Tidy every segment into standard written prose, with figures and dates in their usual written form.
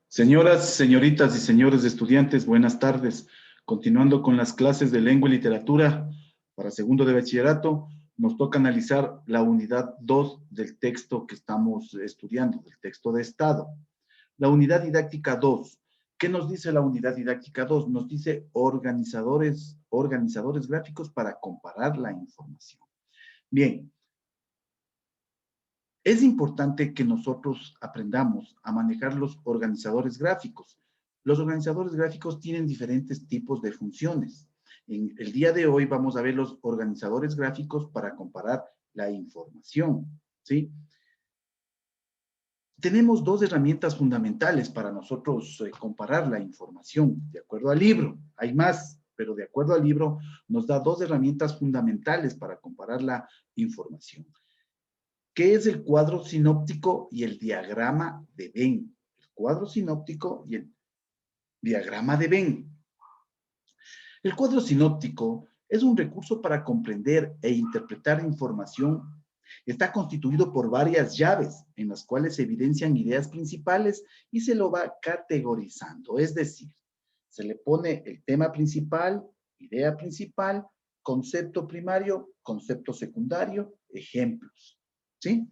Señoras, señoritas y señores estudiantes, buenas tardes. Continuando con las clases de lengua y literatura para segundo de bachillerato, nos toca analizar la unidad 2 del texto que estamos estudiando, del texto de Estado. La unidad didáctica 2. ¿Qué nos dice la unidad didáctica 2? Nos dice organizadores gráficos para comparar la información. Bien. Es importante que nosotros aprendamos a manejar los organizadores gráficos. Los organizadores gráficos tienen diferentes tipos de funciones. En el día de hoy vamos a ver los organizadores gráficos para comparar la información, ¿sí? Tenemos dos herramientas fundamentales para nosotros comparar la información, de acuerdo al libro. Hay más, pero de acuerdo al libro nos da dos herramientas fundamentales para comparar la información. ¿Qué es el cuadro sinóptico y el diagrama de Venn? El cuadro sinóptico y el diagrama de Venn. El cuadro sinóptico es un recurso para comprender e interpretar información. Está constituido por varias llaves en las cuales se evidencian ideas principales y se lo va categorizando. Es decir, se le pone el tema principal, idea principal, concepto primario, concepto secundario, ejemplos. ¿Sí?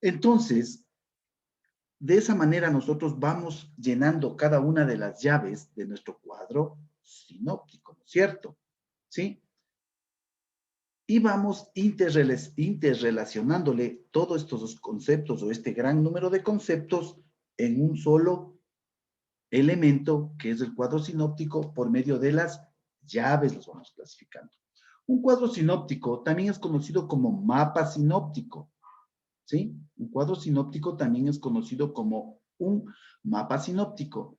Entonces, de esa manera nosotros vamos llenando cada una de las llaves de nuestro cuadro sinóptico, ¿no es cierto? ¿Sí? Y vamos interrelacionándole todos estos conceptos o este gran número de conceptos en un solo elemento que es el cuadro sinóptico por medio de las llaves los vamos clasificando. Un cuadro sinóptico también es conocido como mapa sinóptico. ¿Sí? Un cuadro sinóptico también es conocido como un mapa sinóptico.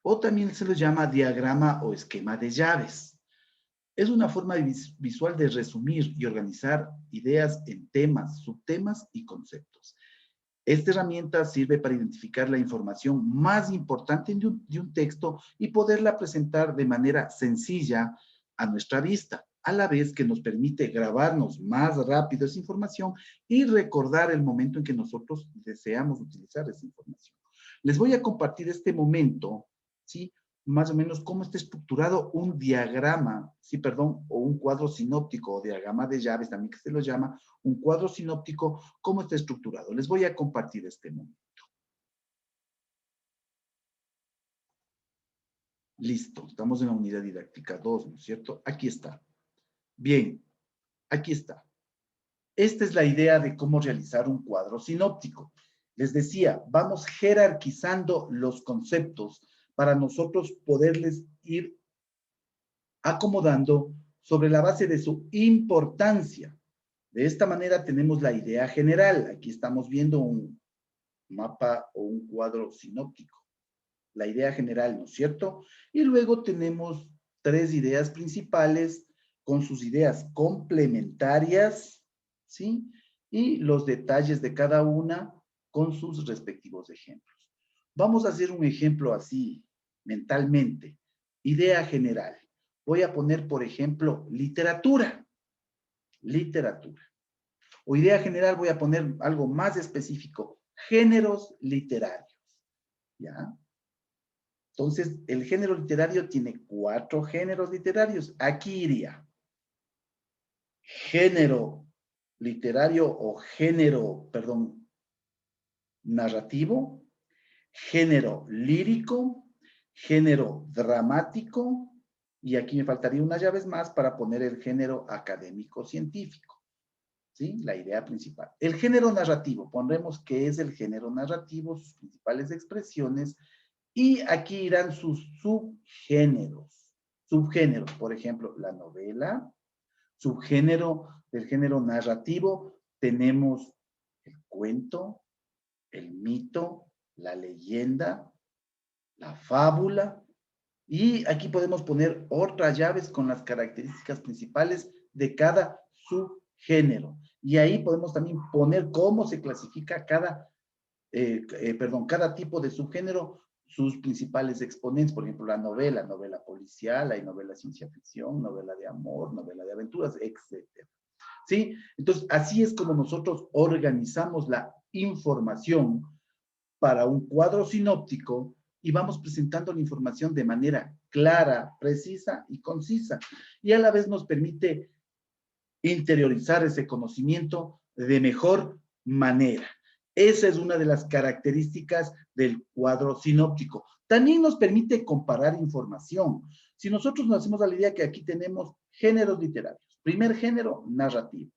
O también se le llama diagrama o esquema de llaves. Es una forma visual de resumir y organizar ideas en temas, subtemas y conceptos. Esta herramienta sirve para identificar la información más importante de un texto y poderla presentar de manera sencilla a nuestra vista, a la vez que nos permite grabarnos más rápido esa información y recordar el momento en que nosotros deseamos utilizar esa información. Les voy a compartir este momento, ¿sí? Más o menos cómo está estructurado un diagrama, sí, perdón, o un cuadro sinóptico o diagrama de llaves, también que se lo llama, un cuadro sinóptico, cómo está estructurado. Les voy a compartir este momento. Listo, estamos en la unidad didáctica 2, ¿no es cierto? Aquí está. Bien, aquí está. Esta es la idea de cómo realizar un cuadro sinóptico. Les decía, vamos jerarquizando los conceptos para nosotros poderles ir acomodando sobre la base de su importancia. De esta manera tenemos la idea general. Aquí estamos viendo un mapa o un cuadro sinóptico. La idea general, ¿no es cierto? Y luego tenemos tres ideas principales con sus ideas complementarias, ¿sí? Y los detalles de cada una con sus respectivos ejemplos. Vamos a hacer un ejemplo así, mentalmente. Idea general. Voy a poner, por ejemplo, literatura. Literatura. O idea general voy a poner algo más específico. Géneros literarios. ¿Ya? Entonces, el género literario tiene 4 géneros literarios. Aquí iría género literario o género, perdón, narrativo, género lírico, género dramático, y aquí me faltaría unas llaves más para poner el género académico-científico. ¿Sí? La idea principal. El género narrativo, pondremos qué es el género narrativo, sus principales expresiones, y aquí irán sus subgéneros. Subgéneros, por ejemplo, la novela. Subgénero del género narrativo, tenemos el cuento, el mito, la leyenda, la fábula, y aquí podemos poner otras llaves con las características principales de cada subgénero. Y ahí podemos también poner cómo se clasifica cada tipo de subgénero, sus principales exponentes, por ejemplo, la novela policial, hay novela ciencia ficción, novela de amor, novela de aventuras, etc. ¿Sí? Entonces, así es como nosotros organizamos la información para un cuadro sinóptico y vamos presentando la información de manera clara, precisa y concisa. Y a la vez nos permite interiorizar ese conocimiento de mejor manera. Esa es una de las características del cuadro sinóptico. También nos permite comparar información. Si nosotros nos hacemos a la idea que aquí tenemos géneros literarios. Primer género, narrativo.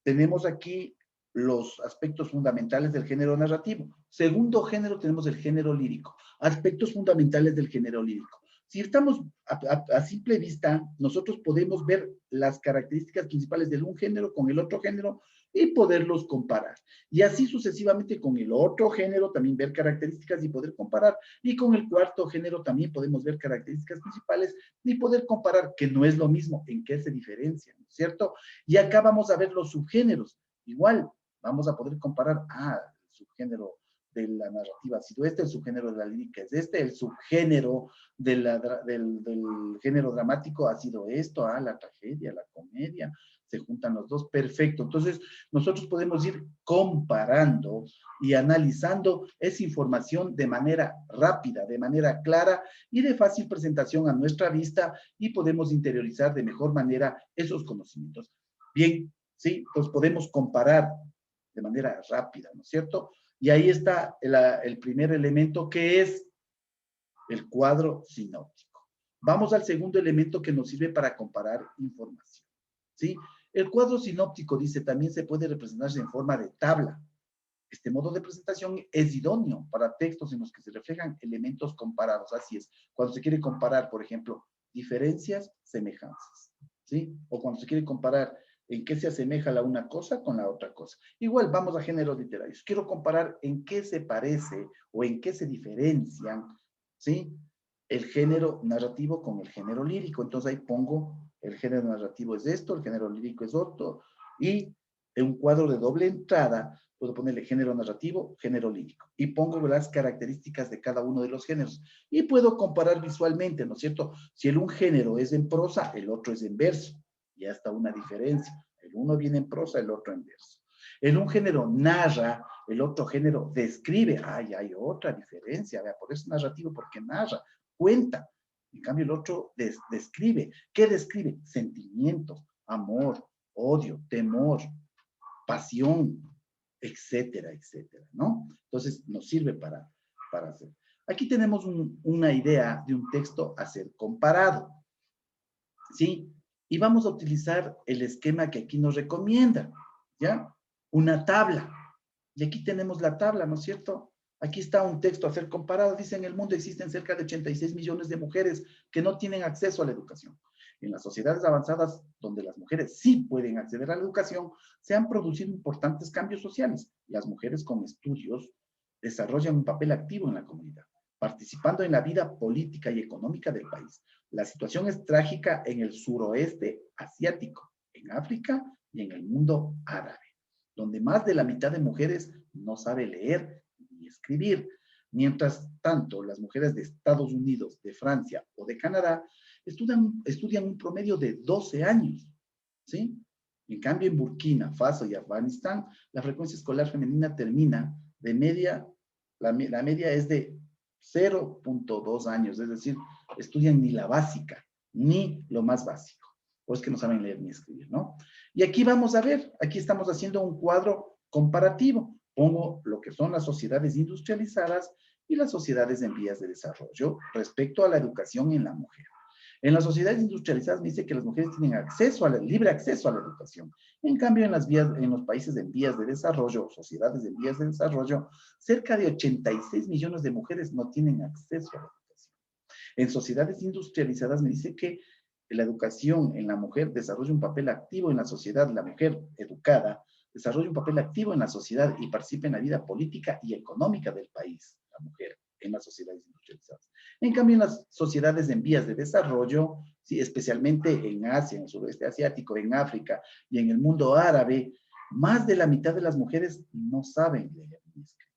Tenemos aquí los aspectos fundamentales del género narrativo. Segundo género, tenemos el género lírico. Aspectos fundamentales del género lírico. Si estamos a simple vista, nosotros podemos ver las características principales de un género con el otro género y poderlos comparar. Y así sucesivamente con el otro género también ver características y poder comparar. Y con el cuarto género también podemos ver características principales y poder comparar, que no es lo mismo, en qué se diferencian, ¿cierto? Y acá vamos a ver los subgéneros. Igual, vamos a poder comparar, el subgénero de la narrativa ha sido este, el subgénero de la lírica es este, el subgénero del género dramático ha sido esto, la tragedia, la comedia, se juntan los dos, perfecto. Entonces, nosotros podemos ir comparando y analizando esa información de manera rápida, de manera clara y de fácil presentación a nuestra vista y podemos interiorizar de mejor manera esos conocimientos. Bien, sí, entonces podemos comparar de manera rápida, ¿no es cierto? Y ahí está el primer elemento que es el cuadro sinóptico. Vamos al segundo elemento que nos sirve para comparar información, ¿sí? El cuadro sinóptico, dice, también se puede representarse en forma de tabla. Este modo de presentación es idóneo para textos en los que se reflejan elementos comparados. Así es, cuando se quiere comparar, por ejemplo, diferencias, semejanzas, ¿sí? O cuando se quiere comparar en qué se asemeja la una cosa con la otra cosa. Igual, vamos a géneros literarios. Quiero comparar en qué se parece o en qué se diferencian, ¿sí? El género narrativo con el género lírico. Entonces ahí pongo, el género narrativo es esto, el género lírico es otro, y en un cuadro de doble entrada puedo ponerle género narrativo, género lírico, y pongo las características de cada uno de los géneros, y puedo comparar visualmente, ¿no es cierto? Si un género es en prosa, el otro es en verso, ya está una diferencia, el uno viene en prosa, el otro en verso. En un género narra, el otro género describe, hay otra diferencia, ¿vea? Por eso es narrativo, porque narra, cuenta, en cambio el otro describe. ¿Qué describe? Sentimientos, amor, odio, temor, pasión, etcétera, etcétera, ¿no? Entonces, nos sirve para hacer. Aquí tenemos una idea de un texto a ser comparado, ¿sí? Y vamos a utilizar el esquema que aquí nos recomienda, ¿ya? Una tabla. Y aquí tenemos la tabla, ¿no es cierto? Aquí está un texto a ser comparado. Dice, en el mundo existen cerca de 86 millones de mujeres que no tienen acceso a la educación. En las sociedades avanzadas, donde las mujeres sí pueden acceder a la educación, se han producido importantes cambios sociales. Las mujeres con estudios desarrollan un papel activo en la comunidad, participando en la vida política y económica del país. La situación es trágica en el suroeste asiático, en África y en el mundo árabe, donde más de la mitad de mujeres no sabe leer ni escribir. Mientras tanto, las mujeres de Estados Unidos, de Francia o de Canadá estudian un promedio de 12 años, ¿sí? En cambio, en Burkina Faso y Afganistán, la frecuencia escolar femenina termina de media, la media es de 0.2 años, es decir, estudian ni la básica, ni lo más básico. O es que no saben leer ni escribir, ¿no? Y aquí vamos a ver, aquí estamos haciendo un cuadro comparativo. Pongo lo que son las sociedades industrializadas y las sociedades en vías de desarrollo respecto a la educación en la mujer. En las sociedades industrializadas me dice que las mujeres tienen libre acceso a la educación. En cambio, en los países en vías de desarrollo, sociedades en vías de desarrollo, cerca de 86 millones de mujeres no tienen acceso a la educación. En sociedades industrializadas me dice que la educación en la mujer desarrolla un papel activo en la sociedad, la mujer educada desarrolla un papel activo en la sociedad y participa en la vida política y económica del país, la mujer, en las sociedades industrializadas. En cambio, en las sociedades en vías de desarrollo, sí, especialmente en Asia, en el sureste asiático, en África y en el mundo árabe, más de la mitad de las mujeres no saben leer ni escribir.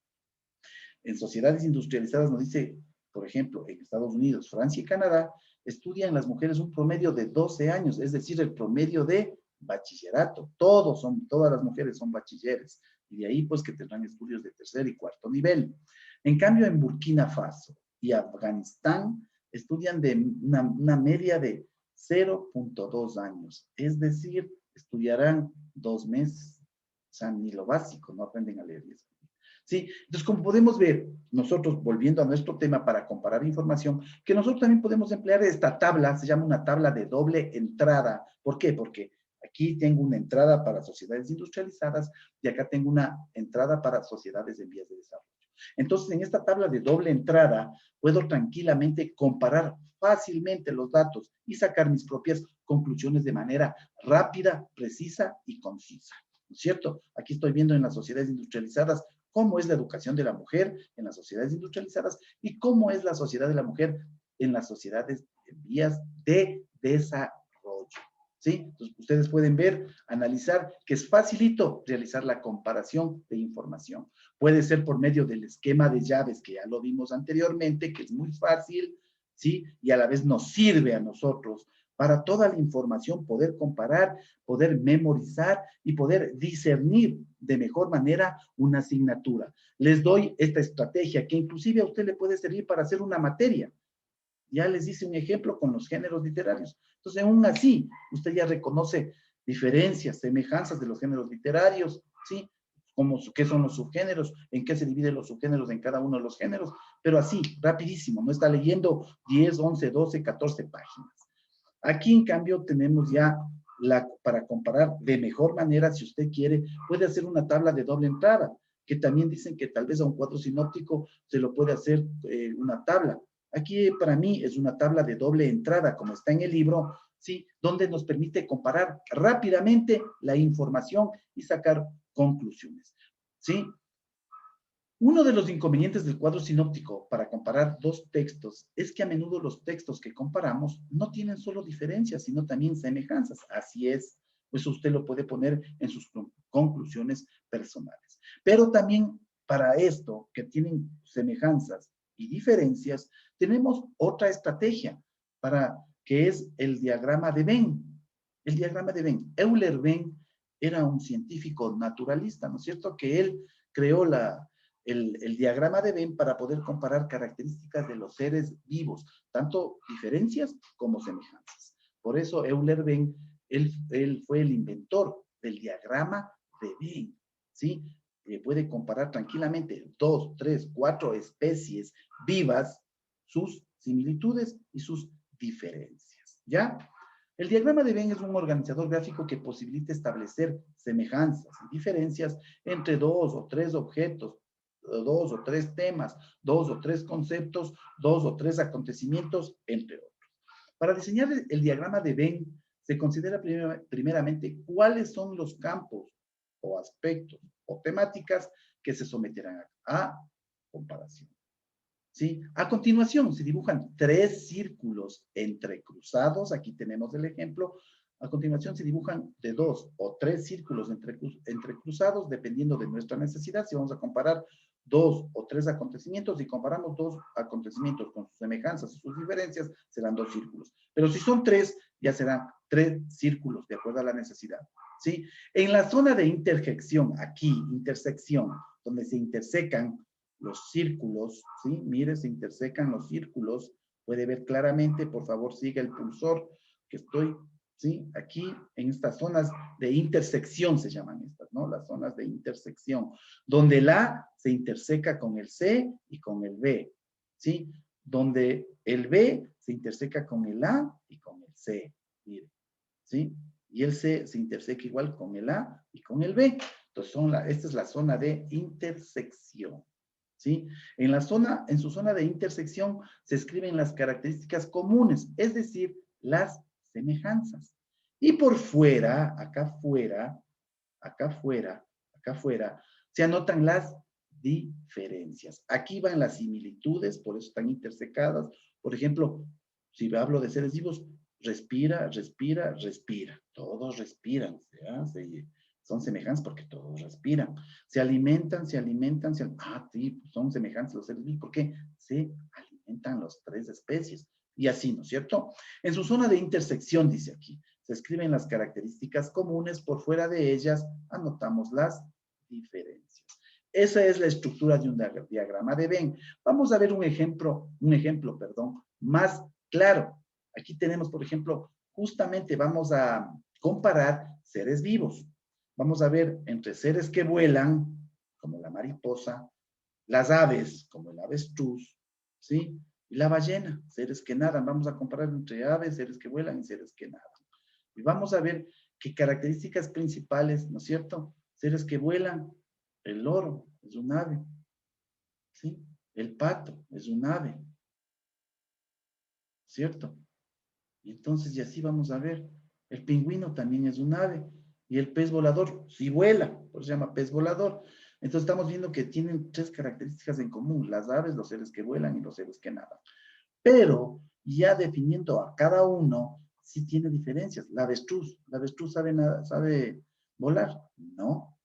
En sociedades industrializadas nos dice, por ejemplo, en Estados Unidos, Francia y Canadá, estudian las mujeres un promedio de 12 años, es decir, el promedio de bachillerato. Todas las mujeres son bachilleres Y de ahí, pues, que tendrán estudios de tercer y cuarto nivel. En cambio, en Burkina Faso y Afganistán estudian de una media de 0.2 años. Es decir, estudiarán 2 meses. O sea, ni lo básico, no aprenden a leer y escribir. ¿Sí? Entonces, como podemos ver, nosotros, volviendo a nuestro tema para comparar información, que nosotros también podemos emplear esta tabla, se llama una tabla de doble entrada. ¿Por qué? Porque aquí tengo una entrada para sociedades industrializadas y acá tengo una entrada para sociedades en vías de desarrollo. Entonces, en esta tabla de doble entrada, puedo tranquilamente comparar fácilmente los datos y sacar mis propias conclusiones de manera rápida, precisa y concisa. ¿No es cierto? Aquí estoy viendo en las sociedades industrializadas cómo es la educación de la mujer en las sociedades industrializadas y cómo es la sociedad de la mujer en las sociedades en vías de desarrollo. ¿Sí? Entonces, ustedes pueden ver, analizar, que es facilito realizar la comparación de información. Puede ser por medio del esquema de llaves, que ya lo vimos anteriormente, que es muy fácil, ¿sí? Y a la vez nos sirve a nosotros para toda la información poder comparar, poder memorizar y poder discernir de mejor manera una asignatura. Les doy esta estrategia que inclusive a usted le puede servir para hacer una materia. Ya les hice un ejemplo con los géneros literarios. Entonces, aún así, usted ya reconoce diferencias, semejanzas de los géneros literarios, ¿sí? Como, ¿qué son los subgéneros? ¿En qué se dividen los subgéneros en cada uno de los géneros? Pero así, rapidísimo, no está leyendo 10, 11, 12, 14 páginas. Aquí, en cambio, tenemos ya para comparar de mejor manera, si usted quiere, puede hacer una tabla de doble entrada, que también dicen que tal vez a un cuadro sinóptico se lo puede hacer una tabla. Aquí para mí es una tabla de doble entrada, como está en el libro, ¿sí? Donde nos permite comparar rápidamente la información y sacar conclusiones, ¿sí? Uno de los inconvenientes del cuadro sinóptico para comparar dos textos es que a menudo los textos que comparamos no tienen solo diferencias, sino también semejanzas. Así es, pues usted lo puede poner en sus conclusiones personales. Pero también para esto, que tienen semejanzas y diferencias, tenemos otra estrategia que es el diagrama de Venn. El diagrama de Venn. Euler Venn era un científico naturalista, ¿no es cierto? Que él creó el diagrama de Venn para poder comparar características de los seres vivos, tanto diferencias como semejanzas. Por eso Euler Venn, él fue el inventor del diagrama de Venn, ¿sí? Puede comparar tranquilamente 2, 3, 4 especies vivas, sus similitudes y sus diferencias, ¿ya? El diagrama de Venn es un organizador gráfico que posibilita establecer semejanzas y diferencias entre 2 o 3 objetos, 2 o 3 temas, 2 o 3 conceptos, 2 o 3 acontecimientos, entre otros. Para diseñar el diagrama de Venn, se considera primeramente cuáles son los campos o aspectos o temáticas que se someterán a comparación. ¿Sí? A continuación, se dibujan 3 círculos entrecruzados. Aquí tenemos el ejemplo. A continuación, se dibujan de 2 o 3 círculos entrecruzados, dependiendo de nuestra necesidad. Si vamos a comparar 2 o 3 acontecimientos y comparamos 2 acontecimientos con sus semejanzas y sus diferencias, serán 2 círculos. Pero si son 3, ya serán 3 círculos, de acuerdo a la necesidad. ¿Sí? En la zona de interjección, aquí, intersección, donde se intersecan los círculos, ¿sí? Mire, se intersecan los círculos. Puede ver claramente, por favor, siga el pulsor que estoy, ¿sí? Aquí, en estas zonas de intersección se llaman estas, ¿no? Las zonas de intersección, donde el A se interseca con el C y con el B, ¿sí? Donde el B se interseca con el A y con el C, mire, ¿sí? Y el C se interseca igual con el A y con el B. Entonces, esta es la zona de intersección. ¿Sí? En su zona de intersección se escriben las características comunes, es decir, las semejanzas. Y por fuera, acá afuera, se anotan las diferencias. Aquí van las similitudes, por eso están intersecadas. Por ejemplo, si hablo de seres vivos, respira, respira, respira. Todos respiran, ¿ya? Son semejantes porque todos respiran. Se alimentan, sí, son semejantes los seres vivos porque se alimentan las 3 especies. Y así, ¿no es cierto? En su zona de intersección, dice aquí, se escriben las características comunes, por fuera de ellas anotamos las diferencias. Esa es la estructura de un diagrama de Venn. Vamos a ver un ejemplo, más claro. Aquí tenemos, por ejemplo, justamente vamos a comparar seres vivos. Vamos a ver entre seres que vuelan, como la mariposa, las aves, como el avestruz, ¿sí? Y la ballena, seres que nadan. Vamos a comparar entre aves, seres que vuelan y seres que nadan. Y vamos a ver qué características principales, ¿no es cierto? Seres que vuelan, el loro es un ave, ¿sí? El pato es un ave, ¿cierto? Y entonces, y así vamos a ver, el pingüino también es un ave, y el pez volador sí vuela, por eso se llama pez volador. Entonces estamos viendo que tienen tres características en común, las aves, los seres que vuelan y los seres que nadan. Pero ya definiendo a cada uno, sí tiene diferencias. La avestruz sabe volar, no,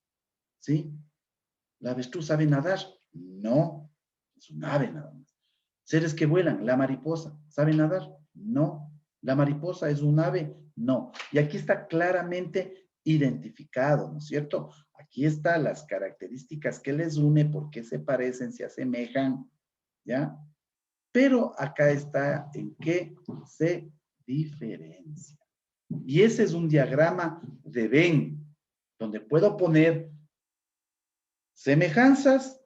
¿sí? La avestruz sabe nadar, no, es un ave nada más. Seres que vuelan, la mariposa, ¿sabe nadar? No. ¿La mariposa es un ave? No. Y aquí está claramente identificado, ¿no es cierto? Aquí están las características que les une, por qué se parecen, se asemejan, ¿ya? Pero acá está en qué se diferencia. Y ese es un diagrama de Venn, donde puedo poner semejanzas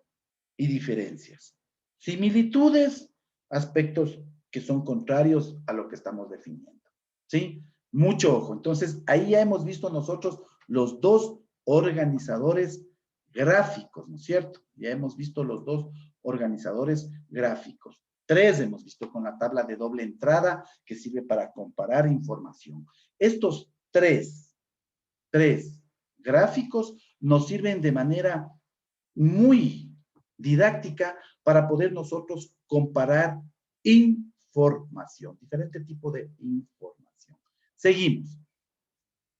y diferencias. Similitudes, aspectos que son contrarios a lo que estamos definiendo. ¿Sí? Mucho ojo. Entonces, ahí ya hemos visto nosotros los dos organizadores gráficos, ¿no es cierto? Ya hemos visto los dos organizadores gráficos. Tres hemos visto con la tabla de doble entrada que sirve para comparar información. Estos tres gráficos nos sirven de manera muy didáctica para poder nosotros comparar información, diferente tipo de información. Seguimos.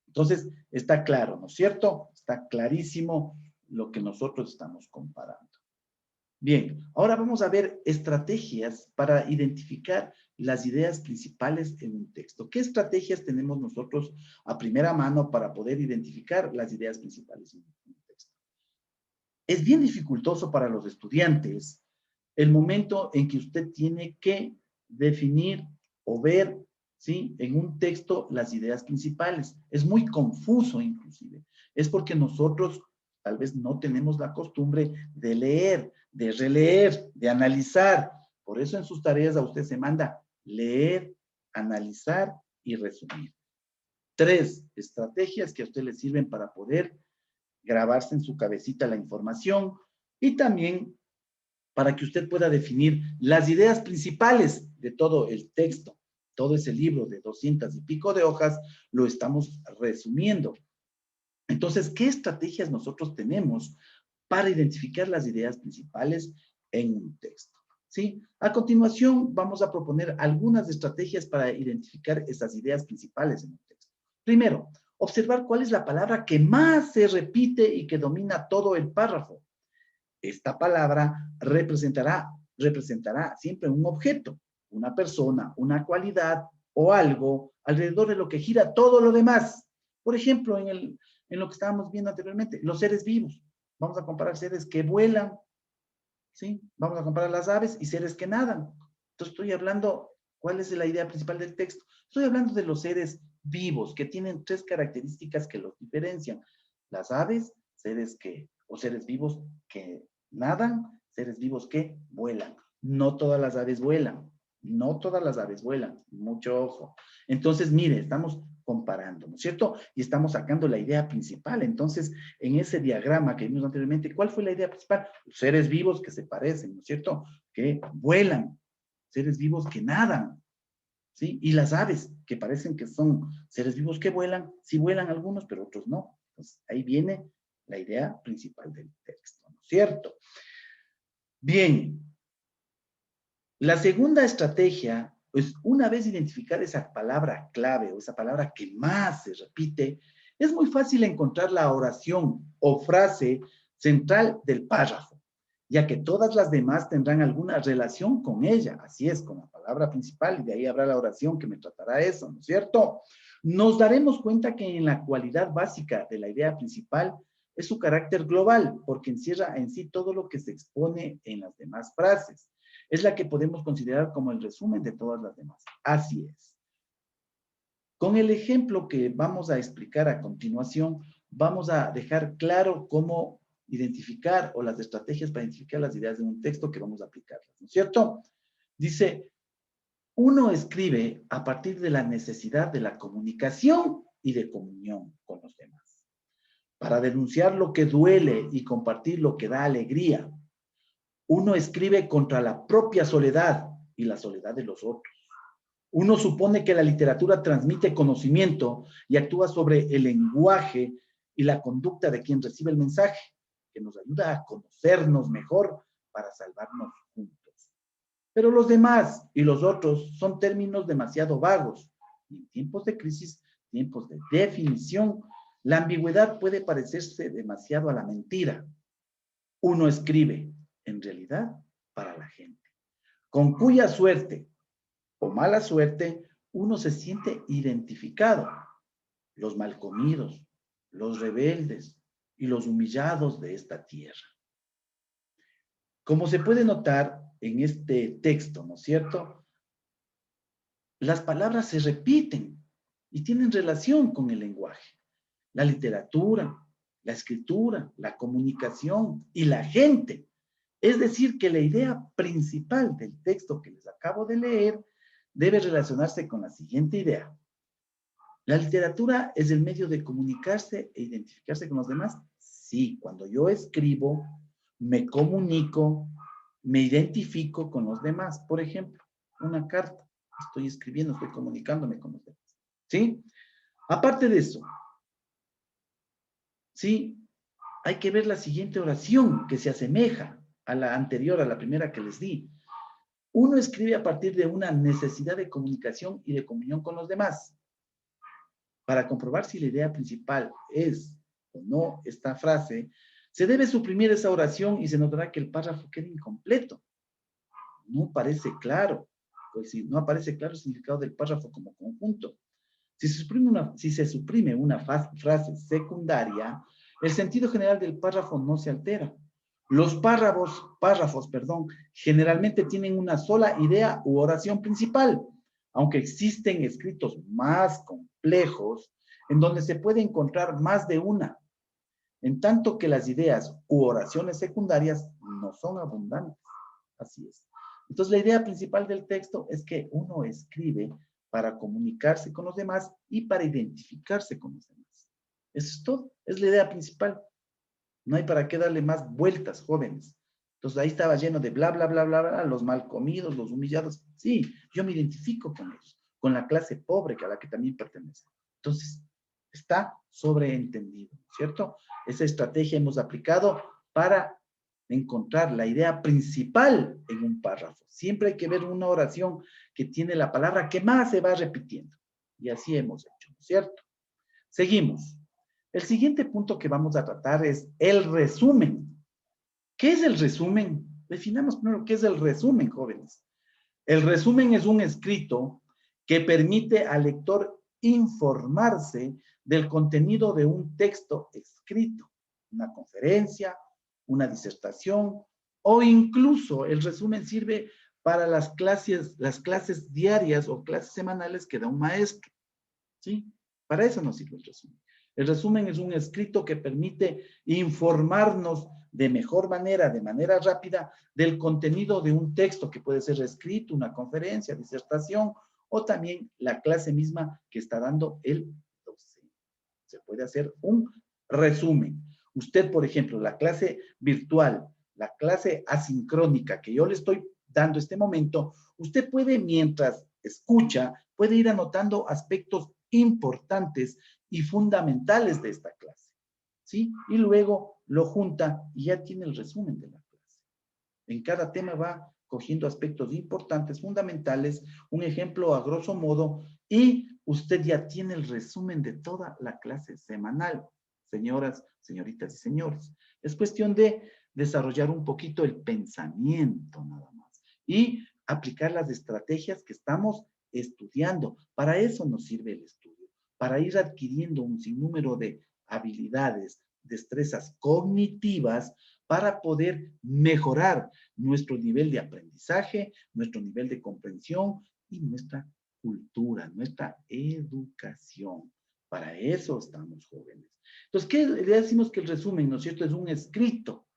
Entonces, está claro, ¿no es cierto? Está clarísimo lo que nosotros estamos comparando. Bien, ahora vamos a ver estrategias para identificar las ideas principales en un texto. ¿Qué estrategias tenemos nosotros a primera mano para poder identificar las ideas principales en un texto? Es bien dificultoso para los estudiantes el momento en que usted tiene que definir o ver, ¿sí? En un texto las ideas principales. Es muy confuso inclusive. Es porque nosotros tal vez no tenemos la costumbre de leer, de releer, de analizar. Por eso en sus tareas a usted se manda leer, analizar y resumir. Tres estrategias que a usted le sirven para poder grabarse en su cabecita la información y también para que usted pueda definir las ideas principales de todo el texto. Todo ese libro de 200 y pico de hojas lo estamos resumiendo. Entonces, ¿qué estrategias nosotros tenemos para identificar las ideas principales en un texto? ¿Sí? A continuación, vamos a proponer algunas estrategias para identificar esas ideas principales en un texto. Primero, observar cuál es la palabra que más se repite y que domina todo el párrafo. Esta palabra representará siempre un objeto, una persona, una cualidad o algo alrededor de lo que gira todo lo demás. Por ejemplo, en lo que estábamos viendo anteriormente, los seres vivos. Vamos a comparar seres que vuelan, ¿sí? Vamos a comparar las aves y seres que nadan. Entonces estoy hablando, ¿cuál es la idea principal del texto? Estoy hablando de los seres vivos que tienen tres características que los diferencian. Las aves, seres vivos que nadan, seres vivos que vuelan. No todas las aves vuelan. No todas las aves vuelan. Mucho ojo. Entonces, mire, estamos comparando, ¿no es cierto? Y estamos sacando la idea principal. Entonces, en ese diagrama que vimos anteriormente, ¿cuál fue la idea principal? Seres vivos que se parecen, ¿no es cierto? Que vuelan, seres vivos que nadan, ¿sí? Y las aves, que parecen que son seres vivos que vuelan, sí vuelan algunos, pero otros no. Entonces, ahí viene la idea principal del texto, ¿no es cierto? Bien, la segunda estrategia, pues una vez identificar esa palabra clave o esa palabra que más se repite, es muy fácil encontrar la oración o frase central del párrafo, ya que todas las demás tendrán alguna relación con ella. Así es, con la palabra principal, y de ahí habrá la oración que me tratará eso, ¿no es cierto? Nos daremos cuenta que en la cualidad básica de la idea principal es su carácter global, porque encierra en sí todo lo que se expone en las demás frases. Es la que podemos considerar como el resumen de todas las demás. Así es. Con el ejemplo que vamos a explicar a continuación, vamos a dejar claro cómo identificar o las estrategias para identificar las ideas de un texto que vamos a aplicarlas, ¿no es cierto? Dice, uno escribe a partir de la necesidad de la comunicación y de comunión con los demás, para denunciar lo que duele y compartir lo que da alegría. Uno escribe contra la propia soledad y la soledad de los otros. Uno supone que la literatura transmite conocimiento y actúa sobre el lenguaje y la conducta de quien recibe el mensaje, que nos ayuda a conocernos mejor para salvarnos juntos. Pero los demás y los otros son términos demasiado vagos. Y en tiempos de crisis, tiempos de definición, la ambigüedad puede parecerse demasiado a la mentira. Uno escribe, en realidad, para la gente, con cuya suerte o mala suerte uno se siente identificado. Los malcomidos, los rebeldes y los humillados de esta tierra. Como se puede notar en este texto, ¿no es cierto? Las palabras se repiten y tienen relación con el lenguaje. La literatura, la escritura, la comunicación y la gente. Es decir, que la idea principal del texto que les acabo de leer debe relacionarse con la siguiente idea. ¿La literatura es el medio de comunicarse e identificarse con los demás? Sí, cuando yo escribo, me comunico, me identifico con los demás. Por ejemplo, una carta. Estoy escribiendo, estoy comunicándome con los demás. ¿Sí? Aparte de eso, ¿sí? Hay que ver la siguiente oración que se asemeja a la anterior, a la primera que les di. Uno escribe a partir de una necesidad de comunicación y de comunión con los demás. Para comprobar si la idea principal es o no esta frase, se debe suprimir esa oración y se notará que el párrafo queda incompleto. No parece claro, pues si no aparece claro el significado del párrafo como conjunto. Si se suprime una frase secundaria, el sentido general del párrafo no se altera. Los párrafos, generalmente tienen una sola idea u oración principal, aunque existen escritos más complejos en donde se puede encontrar más de una, en tanto que las ideas u oraciones secundarias no son abundantes. Así es. Entonces, la idea principal del texto es que uno escribe para comunicarse con los demás y para identificarse con los demás. Eso es todo. Es la idea principal. No hay para qué darle más vueltas, jóvenes. Entonces, ahí estaba lleno de bla, bla, bla, bla, bla, los mal comidos, los humillados. Sí, yo me identifico con ellos, con la clase pobre a la que también pertenece. Entonces, está sobreentendido, ¿cierto? Esa estrategia hemos aplicado para encontrar la idea principal en un párrafo. Siempre hay que ver una oración que tiene la palabra que más se va repitiendo. Y así hemos hecho, ¿cierto? Seguimos. El siguiente punto que vamos a tratar es el resumen. ¿Qué es el resumen? Definamos primero qué es el resumen, jóvenes. El resumen es un escrito que permite al lector informarse del contenido de un texto escrito, una conferencia, una disertación, o incluso el resumen sirve para las clases diarias o clases semanales que da un maestro. ¿Sí? Para eso nos sirve el resumen. El resumen es un escrito que permite informarnos de mejor manera, de manera rápida, del contenido de un texto que puede ser escrito, una conferencia, disertación, o también la clase misma que está dando el docente. Se puede hacer un resumen. Usted, por ejemplo, la clase virtual, la clase asincrónica que yo le estoy dando este momento, usted puede, mientras escucha, puede ir anotando aspectos importantes y fundamentales de esta clase, ¿sí? Y luego lo junta y ya tiene el resumen de la clase. En cada tema va cogiendo aspectos importantes, fundamentales, un ejemplo a grosso modo, y usted ya tiene el resumen de toda la clase semanal, señoras, señoritas y señores. Es cuestión de desarrollar un poquito el pensamiento nada más y aplicar las estrategias que estamos estudiando. Para eso nos sirve el estudio, para ir adquiriendo un sinnúmero de habilidades, destrezas cognitivas para poder mejorar nuestro nivel de aprendizaje, nuestro nivel de comprensión y nuestra cultura, nuestra educación. Para eso estamos jóvenes. Entonces, ¿qué le decimos que el resumen, ¿no es cierto? Es un escrito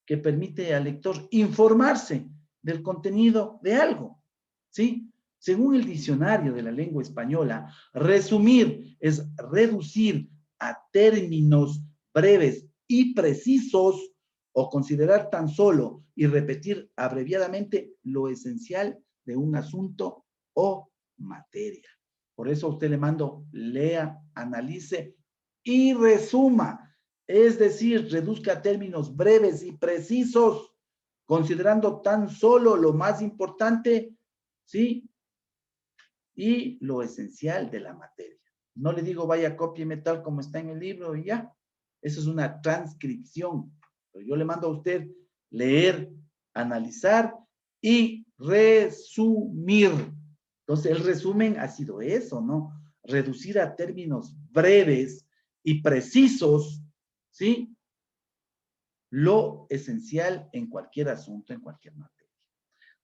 que permite al lector informarse del contenido de algo, ¿sí? Según el diccionario de la lengua española, resumir es reducir a términos breves y precisos o considerar tan solo y repetir abreviadamente lo esencial de un asunto o materia. Por eso a usted le mando, lea, analice y resuma. Es decir, reduzca a términos breves y precisos, considerando tan solo lo más importante, ¿sí? Y lo esencial de la materia. No le digo vaya cópieme tal como está en el libro y ya. Eso es una transcripción. Pero yo le mando a usted leer, analizar y resumir. Entonces, el resumen ha sido eso, ¿no? Reducir a términos breves y precisos, ¿sí? Lo esencial en cualquier asunto, en cualquier materia.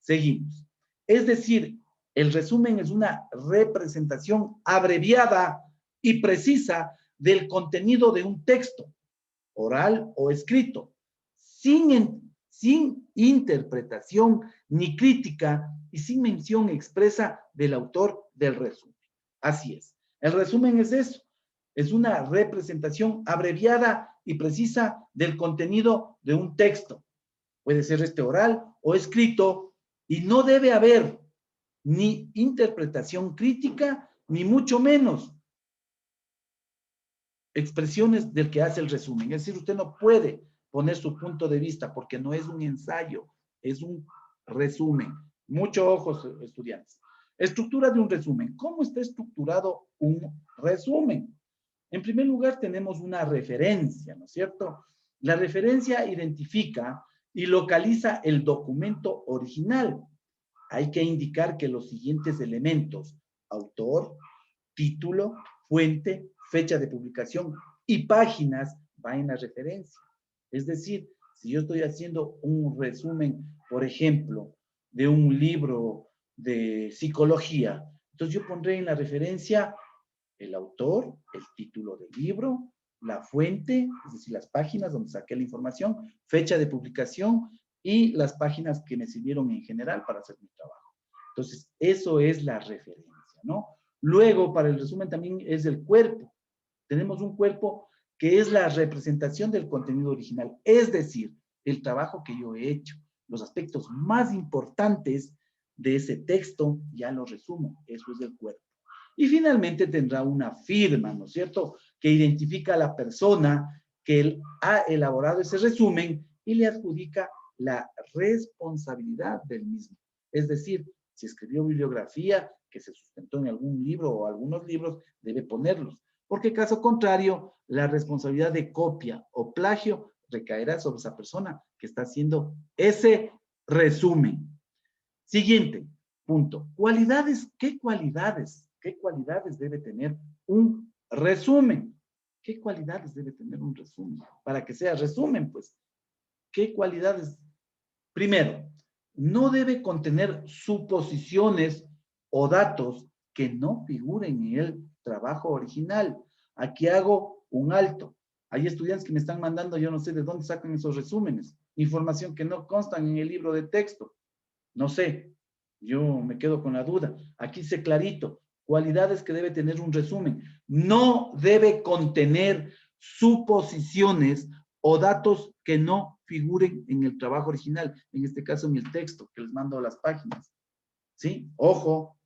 Seguimos. Es decir, el resumen es una representación abreviada y precisa del contenido de un texto, oral o escrito, sin interpretación ni crítica y sin mención expresa del autor del resumen. Así es. El resumen es eso. Es una representación abreviada y precisa del contenido de un texto. Puede ser oral o escrito y no debe haber ni interpretación crítica, ni mucho menos expresiones del que hace el resumen. Es decir, usted no puede poner su punto de vista porque no es un ensayo, es un resumen. Mucho ojo, estudiantes. Estructura de un resumen. ¿Cómo está estructurado un resumen? En primer lugar, tenemos una referencia, ¿no es cierto? La referencia identifica y localiza el documento original. Hay que indicar que los siguientes elementos, autor, título, fuente, fecha de publicación y páginas, va en la referencia. Es decir, si yo estoy haciendo un resumen, por ejemplo, de un libro de psicología, entonces yo pondré en la referencia el autor, el título del libro, la fuente, es decir, las páginas donde saqué la información, fecha de publicación y las páginas que me sirvieron en general para hacer mi trabajo. Entonces, eso es la referencia, ¿no? Luego, para el resumen también es el cuerpo. Tenemos un cuerpo que es la representación del contenido original, es decir, el trabajo que yo he hecho, los aspectos más importantes de ese texto, ya lo resumo, eso es el cuerpo. Y finalmente tendrá una firma, ¿no es cierto?, que identifica a la persona que ha elaborado ese resumen y le adjudica la responsabilidad del mismo. Es decir, si escribió bibliografía que se sustentó en algún libro o algunos libros, debe ponerlos, porque caso contrario, la responsabilidad de copia o plagio recaerá sobre esa persona que está haciendo ese resumen. Siguiente punto. Cualidades. ¿Qué cualidades? ¿Qué cualidades debe tener un resumen? ¿Qué cualidades debe tener un resumen? Para que sea resumen, pues. ¿Qué cualidades? Primero, no debe contener suposiciones o datos que no figuren en el trabajo original. Aquí hago un alto. Hay estudiantes que me están mandando, yo no sé de dónde sacan esos resúmenes, información que no constan en el libro de texto. No sé, yo me quedo con la duda. Aquí dice clarito, cualidades que debe tener un resumen. No debe contener suposiciones o datos que no figuren en el trabajo original, en este caso en el texto que les mando a las páginas. ¿Sí? Ojo.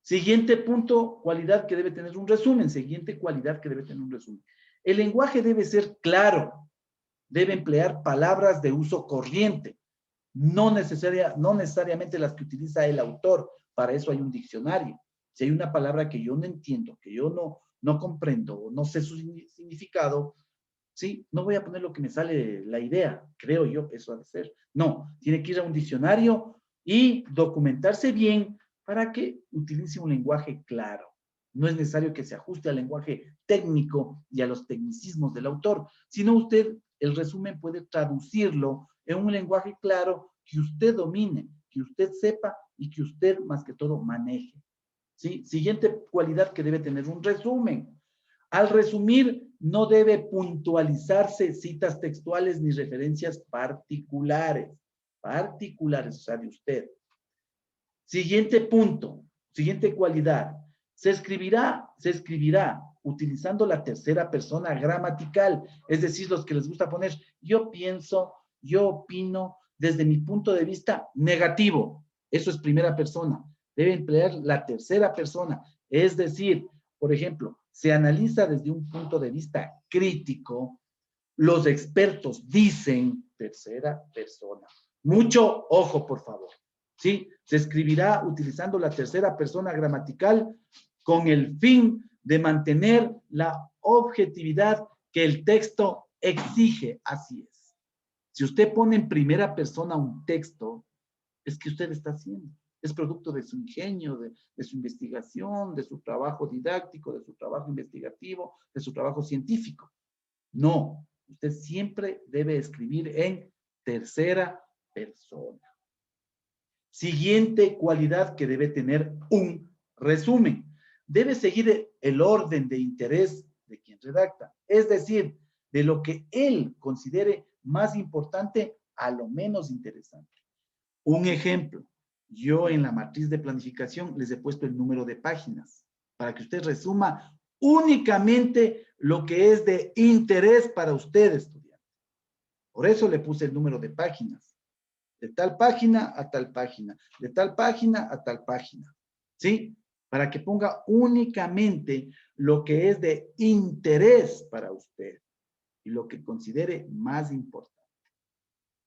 Siguiente punto, cualidad que debe tener un resumen. Siguiente cualidad que debe tener un resumen. El lenguaje debe ser claro. Debe emplear palabras de uso corriente. No necesariamente las que utiliza el autor. Para eso hay un diccionario. Si hay una palabra que yo no entiendo, que yo no comprendo, o no sé su significado, ¿sí? No voy a poner lo que me sale la idea, creo yo que eso ha de ser. No, tiene que ir a un diccionario y documentarse bien para que utilice un lenguaje claro. No es necesario que se ajuste al lenguaje técnico y a los tecnicismos del autor, sino usted, el resumen puede traducirlo en un lenguaje claro que usted domine, que usted sepa y que usted, más que todo, maneje. ¿Sí? Siguiente cualidad que debe tener un resumen. Al resumir, no debe puntualizarse citas textuales ni referencias particulares. Particulares, o sea, de usted. Siguiente punto, siguiente cualidad. Se escribirá utilizando la tercera persona gramatical, es decir, los que les gusta poner yo pienso, yo opino, desde mi punto de vista negativo. Eso es primera persona. Debe emplear la tercera persona, es decir, por ejemplo, se analiza desde un punto de vista crítico, los expertos dicen tercera persona. Mucho ojo, por favor. ¿Sí? Se escribirá utilizando la tercera persona gramatical con el fin de mantener la objetividad que el texto exige. Así es. Si usted pone en primera persona un texto, es que usted está haciendo. Es producto de su ingenio, de su investigación, de su trabajo didáctico, de su trabajo investigativo, de su trabajo científico. No, usted siempre debe escribir en tercera persona. Siguiente cualidad que debe tener un resumen. Debe seguir el orden de interés de quien redacta, es decir, de lo que él considere más importante a lo menos interesante. Un ejemplo, yo en la matriz de planificación les he puesto el número de páginas para que usted resuma únicamente lo que es de interés para usted, estudiante. Por eso le puse el número de páginas. De tal página a tal página, de tal página a tal página, ¿sí? Para que ponga únicamente lo que es de interés para usted y lo que considere más importante.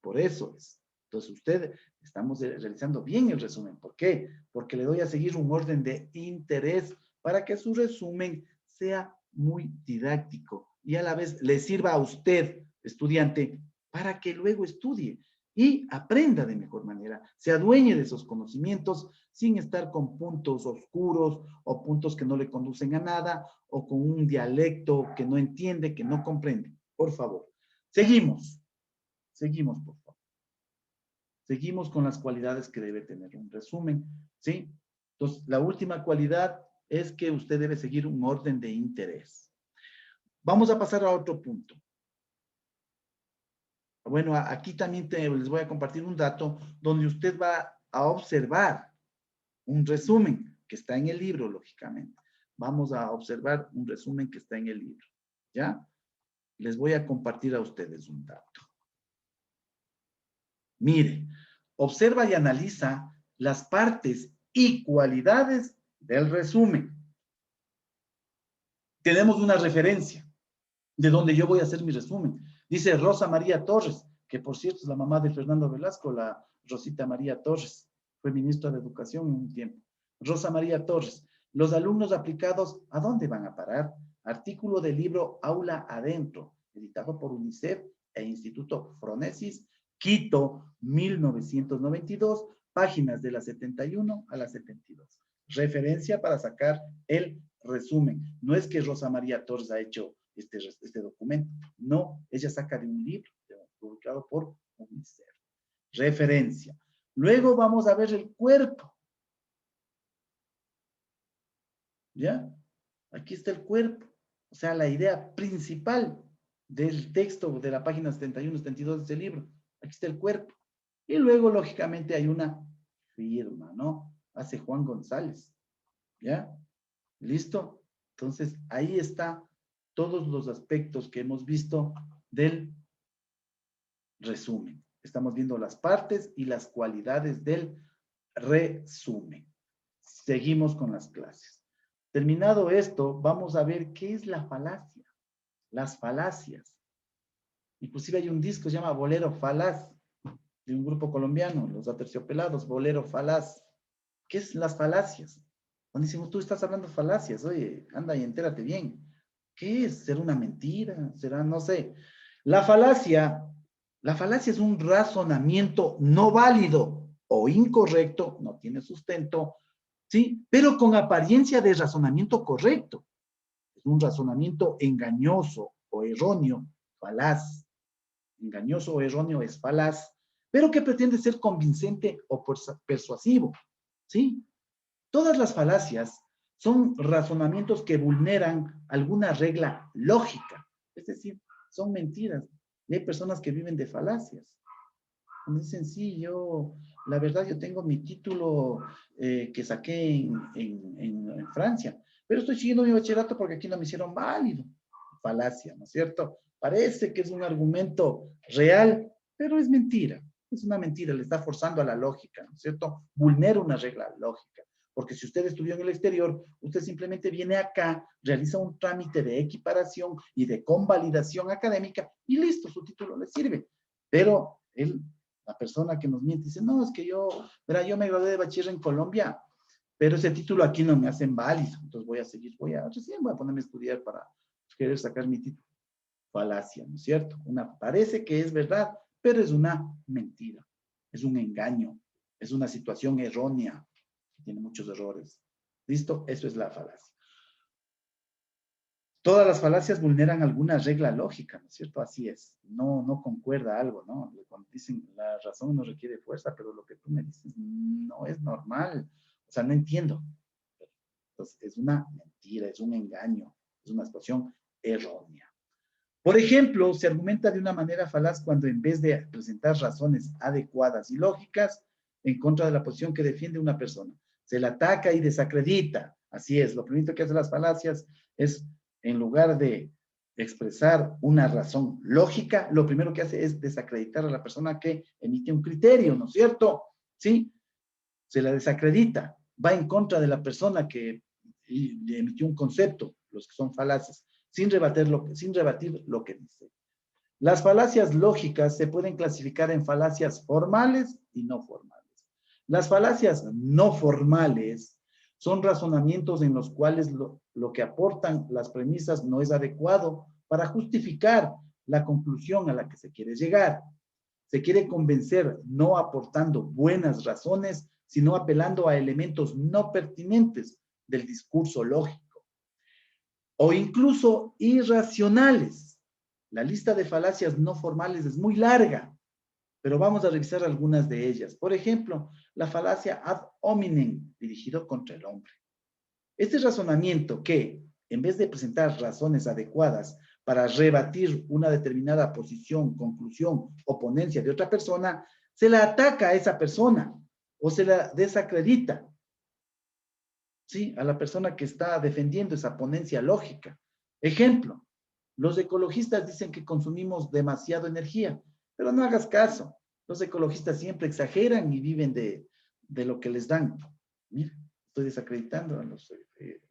Por eso es. Entonces usted, estamos realizando bien el resumen. ¿Por qué? Porque le doy a seguir un orden de interés para que su resumen sea muy didáctico y a la vez le sirva a usted, estudiante, para que luego estudie y aprenda de mejor manera, se adueñe de esos conocimientos sin estar con puntos oscuros o puntos que no le conducen a nada o con un dialecto que no entiende, que no comprende. Por favor, seguimos, por favor. Seguimos con las cualidades que debe tener un resumen, ¿sí? Entonces, la última cualidad es que usted debe seguir un orden de interés. Vamos a pasar a otro punto. Bueno, aquí también les voy a compartir un dato donde usted va a observar un resumen que está en el libro, lógicamente. Vamos a observar un resumen que está en el libro, ¿ya? Les voy a compartir a ustedes un dato. Mire, observa y analiza las partes y cualidades del resumen. Tenemos una referencia de donde yo voy a hacer mi resumen. Dice Rosa María Torres, que por cierto es la mamá de Fernando Velasco, la Rosita María Torres, fue ministra de Educación en un tiempo. Rosa María Torres, los alumnos aplicados, ¿a dónde van a parar? Artículo del libro Aula Adentro, editado por UNICEF e Instituto Fronesis, Quito, 1992, páginas de la 71 a la 72. Referencia para sacar el resumen. No es que Rosa María Torres ha hecho este documento. No, ella saca de un libro publicado por UNICEF. Referencia. Luego vamos a ver el cuerpo. ¿Ya? Aquí está el cuerpo. O sea, la idea principal del texto de la página 71, 72 de este libro. Aquí está el cuerpo. Y luego, lógicamente, hay una firma, ¿no? Hace Juan González. ¿Ya? ¿Listo? Entonces, ahí está todos los aspectos que hemos visto del resumen. Estamos viendo las partes y las cualidades del resumen. Seguimos con las clases. Terminado esto, vamos a ver qué es la falacia. Las falacias. Inclusive hay un disco que se llama Bolero Falaz, de un grupo colombiano, Los Aterciopelados, Bolero Falaz. ¿Qué es las falacias? Cuando dicen, tú estás hablando falacias, oye, anda y entérate bien. ¿Qué es? ¿Será una mentira? ¿Será, no sé? La falacia es un razonamiento no válido o incorrecto, no tiene sustento, ¿sí? Pero con apariencia de razonamiento correcto. Es un razonamiento engañoso o erróneo, falaz. Engañoso o erróneo es falaz, pero que pretende ser convincente o persuasivo, ¿sí? Todas las falacias son razonamientos que vulneran alguna regla lógica, es decir, son mentiras. Y hay personas que viven de falacias. Me dicen, sí, la verdad, yo tengo mi título que saqué en Francia, pero estoy siguiendo mi bachillerato porque aquí no me hicieron válido. Falacia, ¿no es cierto? Parece que es un argumento real, pero es mentira. Es una mentira, le está forzando a la lógica, ¿no es cierto? Vulnera una regla lógica. Porque si usted estudió en el exterior, usted simplemente viene acá, realiza un trámite de equiparación y de convalidación académica y listo, su título le sirve. Pero la persona que nos miente dice, no, es que verá, yo me gradué de bachiller en Colombia, pero ese título aquí no me hacen válido, entonces voy a seguir, recién voy a ponerme a estudiar para querer sacar mi título. Falacia, ¿no es cierto? Parece que es verdad, pero es una mentira, es un engaño, es una situación errónea, tiene muchos errores. ¿Listo? Eso es la falacia. Todas las falacias vulneran alguna regla lógica, ¿no es cierto? Así es. No concuerda algo, ¿no? Cuando dicen la razón no requiere fuerza, pero lo que tú me dices no es normal. O sea, no entiendo. Entonces, es una mentira, es un engaño, es una situación errónea. Por ejemplo, se argumenta de una manera falaz cuando en vez de presentar razones adecuadas y lógicas en contra de la posición que defiende una persona, se la ataca y desacredita. Así es, lo primero que hacen las falacias es, en lugar de expresar una razón lógica, lo primero que hace es desacreditar a la persona que emite un criterio, ¿no es cierto? ¿Sí? Se la desacredita, va en contra de la persona que emitió un concepto, los que son falaces, sin rebatir lo que dice. Las falacias lógicas se pueden clasificar en falacias formales y no formales. Las falacias no formales son razonamientos en los cuales lo que aportan las premisas no es adecuado para justificar la conclusión a la que se quiere llegar. Se quiere convencer no aportando buenas razones, sino apelando a elementos no pertinentes del discurso lógico o incluso irracionales. La lista de falacias no formales es muy larga, pero vamos a revisar algunas de ellas. Por ejemplo, la falacia ad hominem, dirigido contra el hombre. Este razonamiento que, en vez de presentar razones adecuadas para rebatir una determinada posición, conclusión o ponencia de otra persona, se la ataca a esa persona o se la desacredita, ¿sí? A la persona que está defendiendo esa ponencia lógica. Ejemplo, los ecologistas dicen que consumimos demasiada energía, pero no hagas caso. Los ecologistas siempre exageran y viven de lo que les dan. Mira, estoy desacreditando a los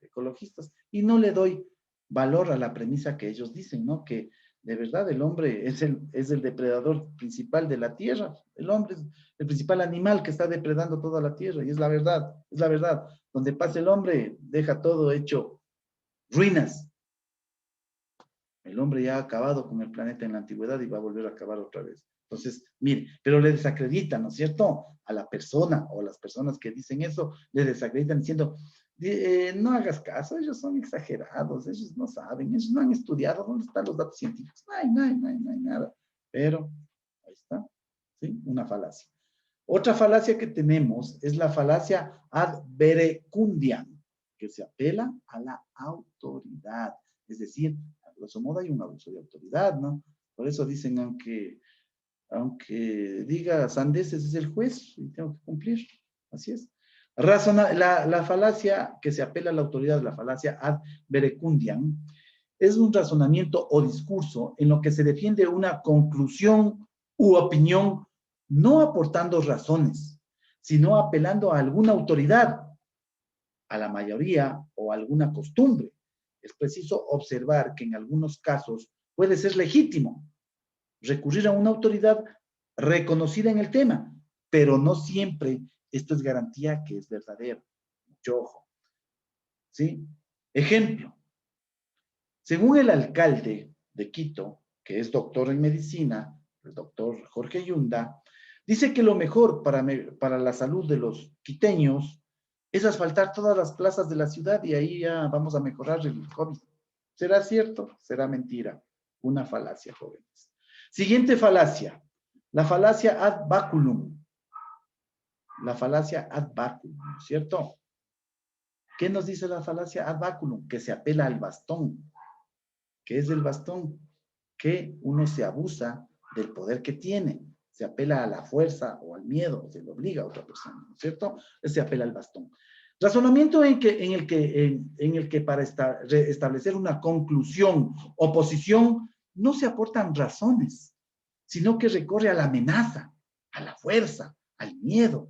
ecologistas y no le doy valor a la premisa que ellos dicen, ¿no? Que de verdad el hombre es el depredador principal de la tierra. El hombre es el principal animal que está depredando toda la tierra y es la verdad, es la verdad. Donde pasa el hombre, deja todo hecho ruinas. El hombre ya ha acabado con el planeta en la antigüedad y va a volver a acabar otra vez. Entonces, mire, pero le desacreditan, ¿no es cierto? A la persona o las personas que dicen eso, le desacreditan diciendo, no hagas caso, ellos son exagerados, ellos no saben, ellos no han estudiado, ¿dónde están los datos científicos? No hay nada. Pero, ahí está, ¿sí? Una falacia. Otra falacia que tenemos es la falacia ad verecundiam, que se apela a la autoridad. Es decir, a grosso modo hay un abuso de autoridad, ¿no? Por eso dicen, aunque diga sandeces es el juez y tengo que cumplir. Así es. La falacia que se apela a la autoridad, la falacia ad verecundiam, es un razonamiento o discurso en lo que se defiende una conclusión u opinión no aportando razones, sino apelando a alguna autoridad, a la mayoría o a alguna costumbre. Es preciso observar que en algunos casos puede ser legítimo recurrir a una autoridad reconocida en el tema, pero no siempre esto es garantía que es verdadero. Mucho ojo. ¿Sí? Ejemplo. Según el alcalde de Quito, que es doctor en medicina, el doctor Jorge Yunda, dice que lo mejor para la salud de los quiteños es asfaltar todas las plazas de la ciudad y ahí ya vamos a mejorar el COVID. ¿Será cierto? ¿Será mentira? Una falacia, jóvenes. Siguiente falacia. La falacia ad baculum. La falacia ad baculum, ¿cierto? ¿Qué nos dice la falacia ad baculum? Que se apela al bastón. ¿Qué es el bastón? Que uno se abusa del poder que tiene. Se apela a la fuerza o al miedo, se le obliga a otra persona, ¿no es cierto? Se apela al bastón. Razonamiento en el que para establecer una conclusión o posición no se aportan razones, sino que recorre a la amenaza, a la fuerza, al miedo,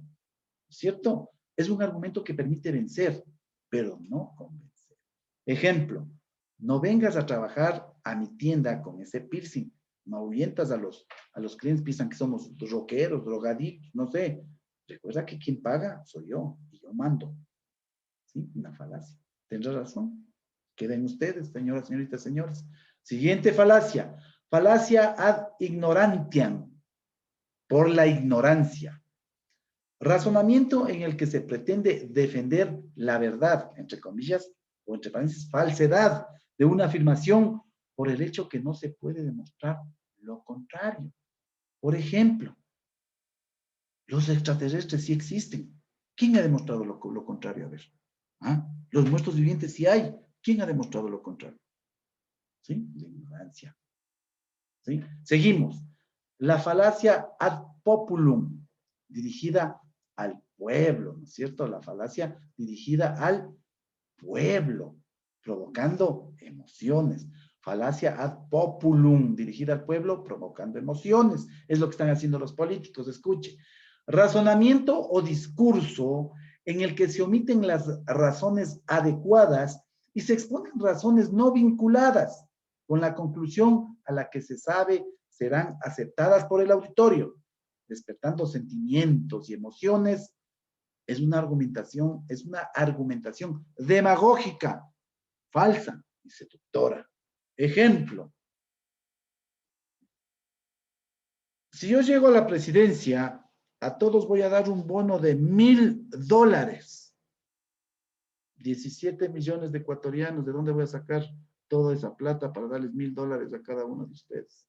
¿cierto? Es un argumento que permite vencer, pero no convencer. Ejemplo, no vengas a trabajar a mi tienda con ese piercing, no ahuyentas a los clientes, piensan que somos rockeros, drogadictos, no sé. Recuerda que quien paga soy yo y yo mando. ¿Sí? Una falacia. ¿Tendrá razón? Queden ustedes, señoras, señoritas, señores. Siguiente falacia. Falacia ad ignorantiam. Por la ignorancia. Razonamiento en el que se pretende defender la verdad, entre comillas, o entre paréntesis, falsedad de una afirmación por el hecho que no se puede demostrar lo contrario. Por ejemplo, los extraterrestres sí existen. ¿Quién ha demostrado lo contrario? A ver. ¿Ah? Los muertos vivientes sí hay. ¿Quién ha demostrado lo contrario? ¿Sí? La ignorancia. ¿Sí? Seguimos. La falacia ad populum, dirigida al pueblo, ¿no es cierto? La falacia dirigida al pueblo, provocando emociones. Falacia ad populum, dirigida al pueblo, provocando emociones. Es lo que están haciendo los políticos, escuche. Razonamiento o discurso en el que se omiten las razones adecuadas y se exponen razones no vinculadas con la conclusión a la que se sabe serán aceptadas por el auditorio, despertando sentimientos y emociones. Es una argumentación demagógica, falsa y seductora. Ejemplo, si yo llego a la presidencia, a todos voy a dar un bono de $1,000. 17 millones de ecuatorianos, ¿de dónde voy a sacar toda esa plata para darles $1,000 a cada uno de ustedes?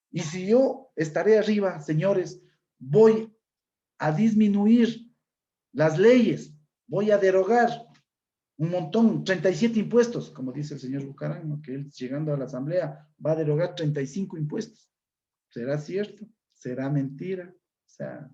Y si yo estaré arriba, señores, voy a disminuir las leyes, voy a derogar un montón, 37 impuestos, como dice el señor Bucarán, ¿no? Que él llegando a la asamblea va a derogar 35 impuestos. ¿Será cierto? ¿Será mentira? O sea,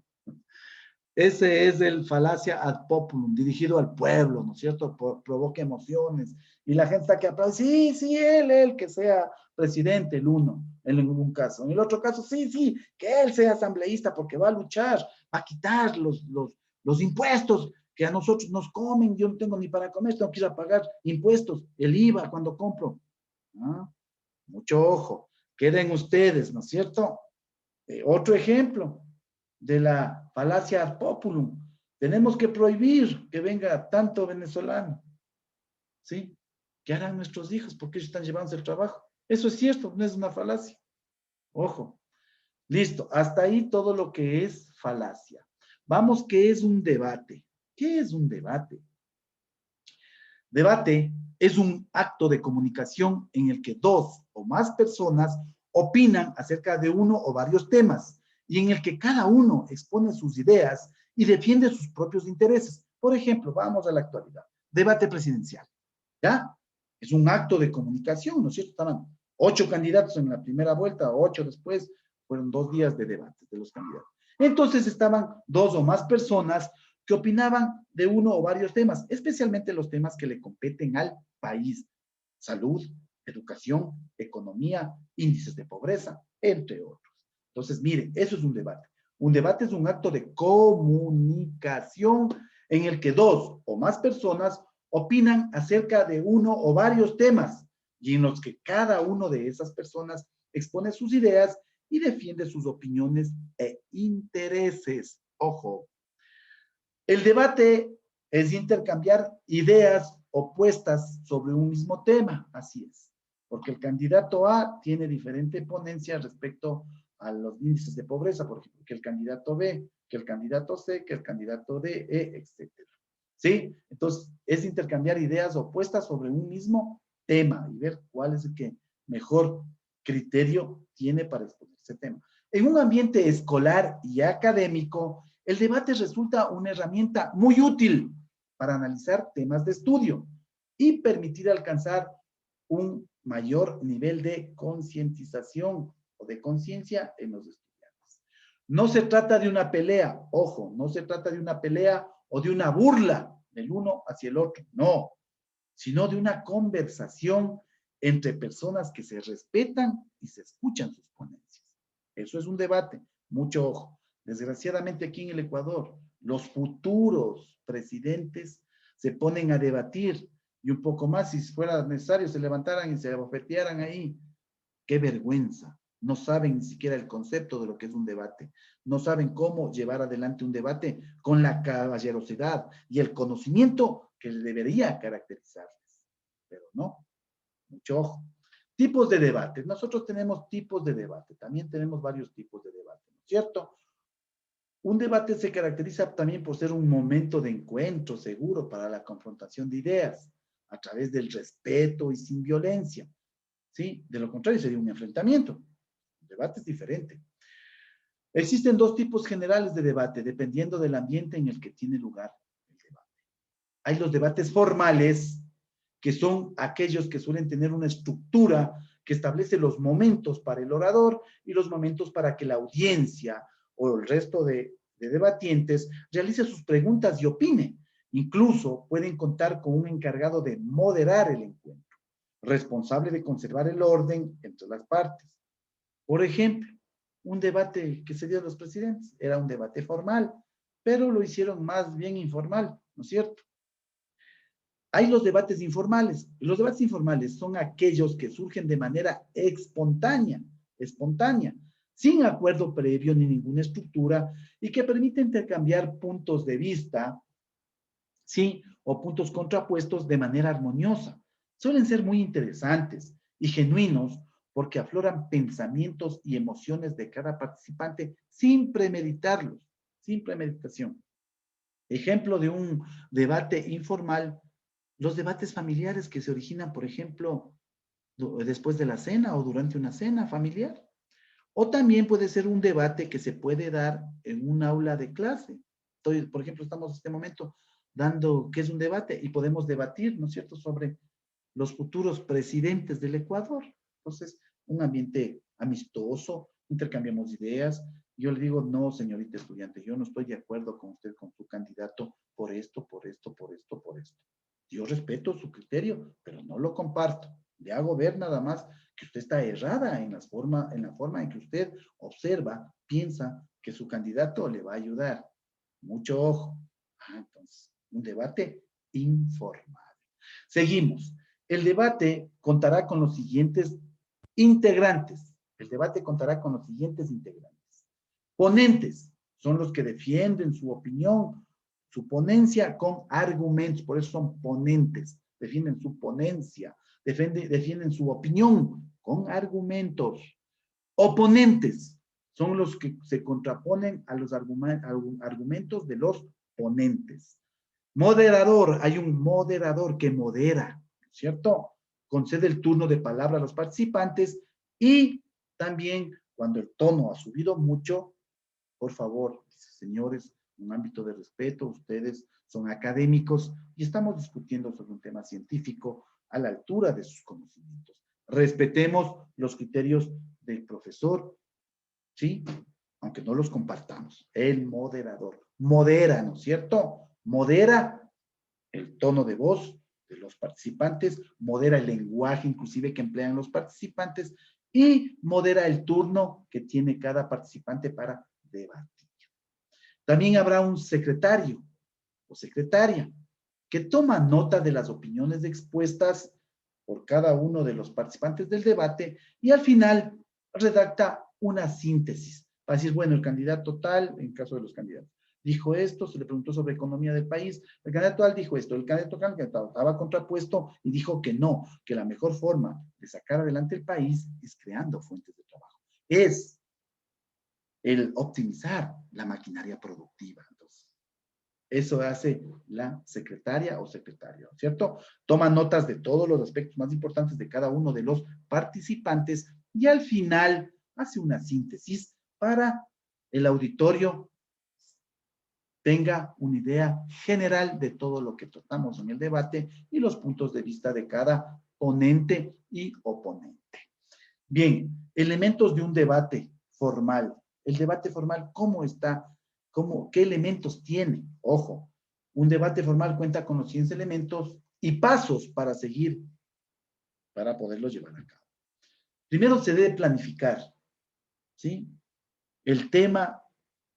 ese es el falacia ad populum, dirigido al pueblo, ¿no es cierto? Provoca emociones. Y la gente está que aplaude, sí, sí, él, que sea presidente, el uno, en un caso. En el otro caso, sí, sí, que él sea asambleísta porque va a luchar, va a quitar los impuestos que a nosotros nos comen. Yo no tengo ni para comer, tengo que ir a pagar impuestos, el IVA cuando compro. ¿Ah? Mucho ojo, queden ustedes, ¿no es cierto? Otro ejemplo de la falacia ad populum. Tenemos que prohibir que venga tanto venezolano. ¿Sí? ¿Qué harán nuestros hijos? Porque ellos están llevándose el trabajo. Eso es cierto, no es una falacia. Ojo. Listo. Hasta ahí todo lo que es falacia. Vamos, ¿qué es un debate? ¿Qué es un debate? Debate es un acto de comunicación en el que dos o más personas opinan acerca de uno o varios temas y en el que cada uno expone sus ideas y defiende sus propios intereses. Por ejemplo, vamos a la actualidad. Debate presidencial. ¿Ya? Es un acto de comunicación, ¿no es cierto? Estaban 8 candidatos en la primera vuelta, 8 después, fueron 2 días de debate de los candidatos. Entonces estaban 2 o más personas que opinaban de uno o varios temas, especialmente los temas que le competen al país. Salud, educación, economía, índices de pobreza, entre otros. Entonces, mire, eso es un debate. Un debate es un acto de comunicación en el que 2 o más personas opinan acerca de uno o varios temas y en los que cada uno de esas personas expone sus ideas y defiende sus opiniones e intereses. Ojo, el debate es intercambiar ideas opuestas sobre un mismo tema, así es, porque el candidato A tiene diferente ponencia respecto a los índices de pobreza, por ejemplo, que el candidato B, que el candidato C, que el candidato D, etc. ¿sí? Entonces, es intercambiar ideas opuestas sobre un mismo tema y ver cuál es el que mejor criterio tiene para exponer ese tema. En un ambiente escolar y académico, el debate resulta una herramienta muy útil para analizar temas de estudio y permitir alcanzar un mayor nivel de concientización o de conciencia en los estudiantes. No se trata de una pelea, ojo, no se trata de una pelea o de una burla del uno hacia el otro, no, sino de una conversación entre personas que se respetan y se escuchan sus ponencias. Eso es un debate, mucho ojo. Desgraciadamente aquí en el Ecuador, los futuros presidentes se ponen a debatir y un poco más, si fuera necesario, se levantaran y se abofetearan ahí. ¡Qué vergüenza! No saben ni siquiera el concepto de lo que es un debate. No saben cómo llevar adelante un debate con la caballerosidad y el conocimiento que debería caracterizarles. Pero no, mucho ojo. Tipos de debate. Nosotros tenemos tipos de debate. También tenemos varios tipos de debate, ¿no es cierto? Un debate se caracteriza también por ser un momento de encuentro seguro para la confrontación de ideas, a través del respeto y sin violencia. ¿Sí? De lo contrario, sería un enfrentamiento. El debate es diferente. Existen dos tipos generales de debate, dependiendo del ambiente en el que tiene lugar el debate. Hay los debates formales, que son aquellos que suelen tener una estructura que establece los momentos para el orador y los momentos para que la audiencia o el resto de debatientes realice sus preguntas y opine. Incluso pueden contar con un encargado de moderar el encuentro, responsable de conservar el orden entre las partes. Por ejemplo, un debate que se dio a los presidentes era un debate formal, pero lo hicieron más bien informal, ¿no es cierto? Hay los debates informales. Los debates informales son aquellos que surgen de manera espontánea, sin acuerdo previo ni ninguna estructura y que permiten intercambiar puntos de vista, ¿sí? O puntos contrapuestos de manera armoniosa. Suelen ser muy interesantes y genuinos porque afloran pensamientos y emociones de cada participante sin premeditarlos, sin premeditación. Ejemplo de un debate informal, los debates familiares que se originan, por ejemplo, después de la cena o durante una cena familiar. O también puede ser un debate que se puede dar en un aula de clase. Entonces, por ejemplo, estamos en este momento dando qué es un debate y podemos debatir, ¿no es cierto?, sobre los futuros presidentes del Ecuador. Entonces, un ambiente amistoso, intercambiamos ideas. Yo le digo, no, señorita estudiante, yo no estoy de acuerdo con usted, con su candidato, por esto, por esto, por esto, por esto. Yo respeto su criterio, pero no lo comparto. Le hago ver nada más que usted está errada en la forma en que usted observa, piensa que su candidato le va a ayudar. Mucho ojo. Entonces, un debate informal. Seguimos. El debate contará con los siguientes integrantes. El debate contará con los siguientes integrantes. Ponentes son los que defienden su opinión, su ponencia con argumentos, por eso son ponentes, defienden su ponencia, defienden su opinión con argumentos. Oponentes son los que se contraponen a los argumentos de los ponentes. Moderador, hay un moderador que modera, ¿cierto? Concede el turno de palabra a los participantes y también cuando el tono ha subido mucho, por favor, señores, un ámbito de respeto, ustedes son académicos y estamos discutiendo sobre un tema científico a la altura de sus conocimientos. Respetemos los criterios del profesor, ¿sí? Aunque no los compartamos. El moderador modera, ¿no es cierto? Modera el tono de voz de los participantes, modera el lenguaje inclusive que emplean los participantes y modera el turno que tiene cada participante para debatir. También habrá un secretario o secretaria que toma nota de las opiniones expuestas por cada uno de los participantes del debate y al final redacta una síntesis para decir, bueno, el candidato tal, en caso de los candidatos, dijo esto, se le preguntó sobre economía del país, el candidato tal dijo esto, el candidato tal estaba contrapuesto y dijo que no, que la mejor forma de sacar adelante el país es creando fuentes de trabajo. Es el optimizar la maquinaria productiva. Entonces, Eso hace la secretaria o secretario, ¿cierto? Toma notas de todos los aspectos más importantes de cada uno de los participantes y al final hace una síntesis para el auditorio tenga una idea general de todo lo que tratamos en el debate y los puntos de vista de cada ponente y oponente. Bien, elementos de un debate formal. El debate formal, ¿cómo está? ¿Qué elementos tiene? Ojo, un debate formal cuenta con los 100 elementos y pasos para seguir, para poderlos llevar a cabo. Primero se debe planificar, ¿sí? El tema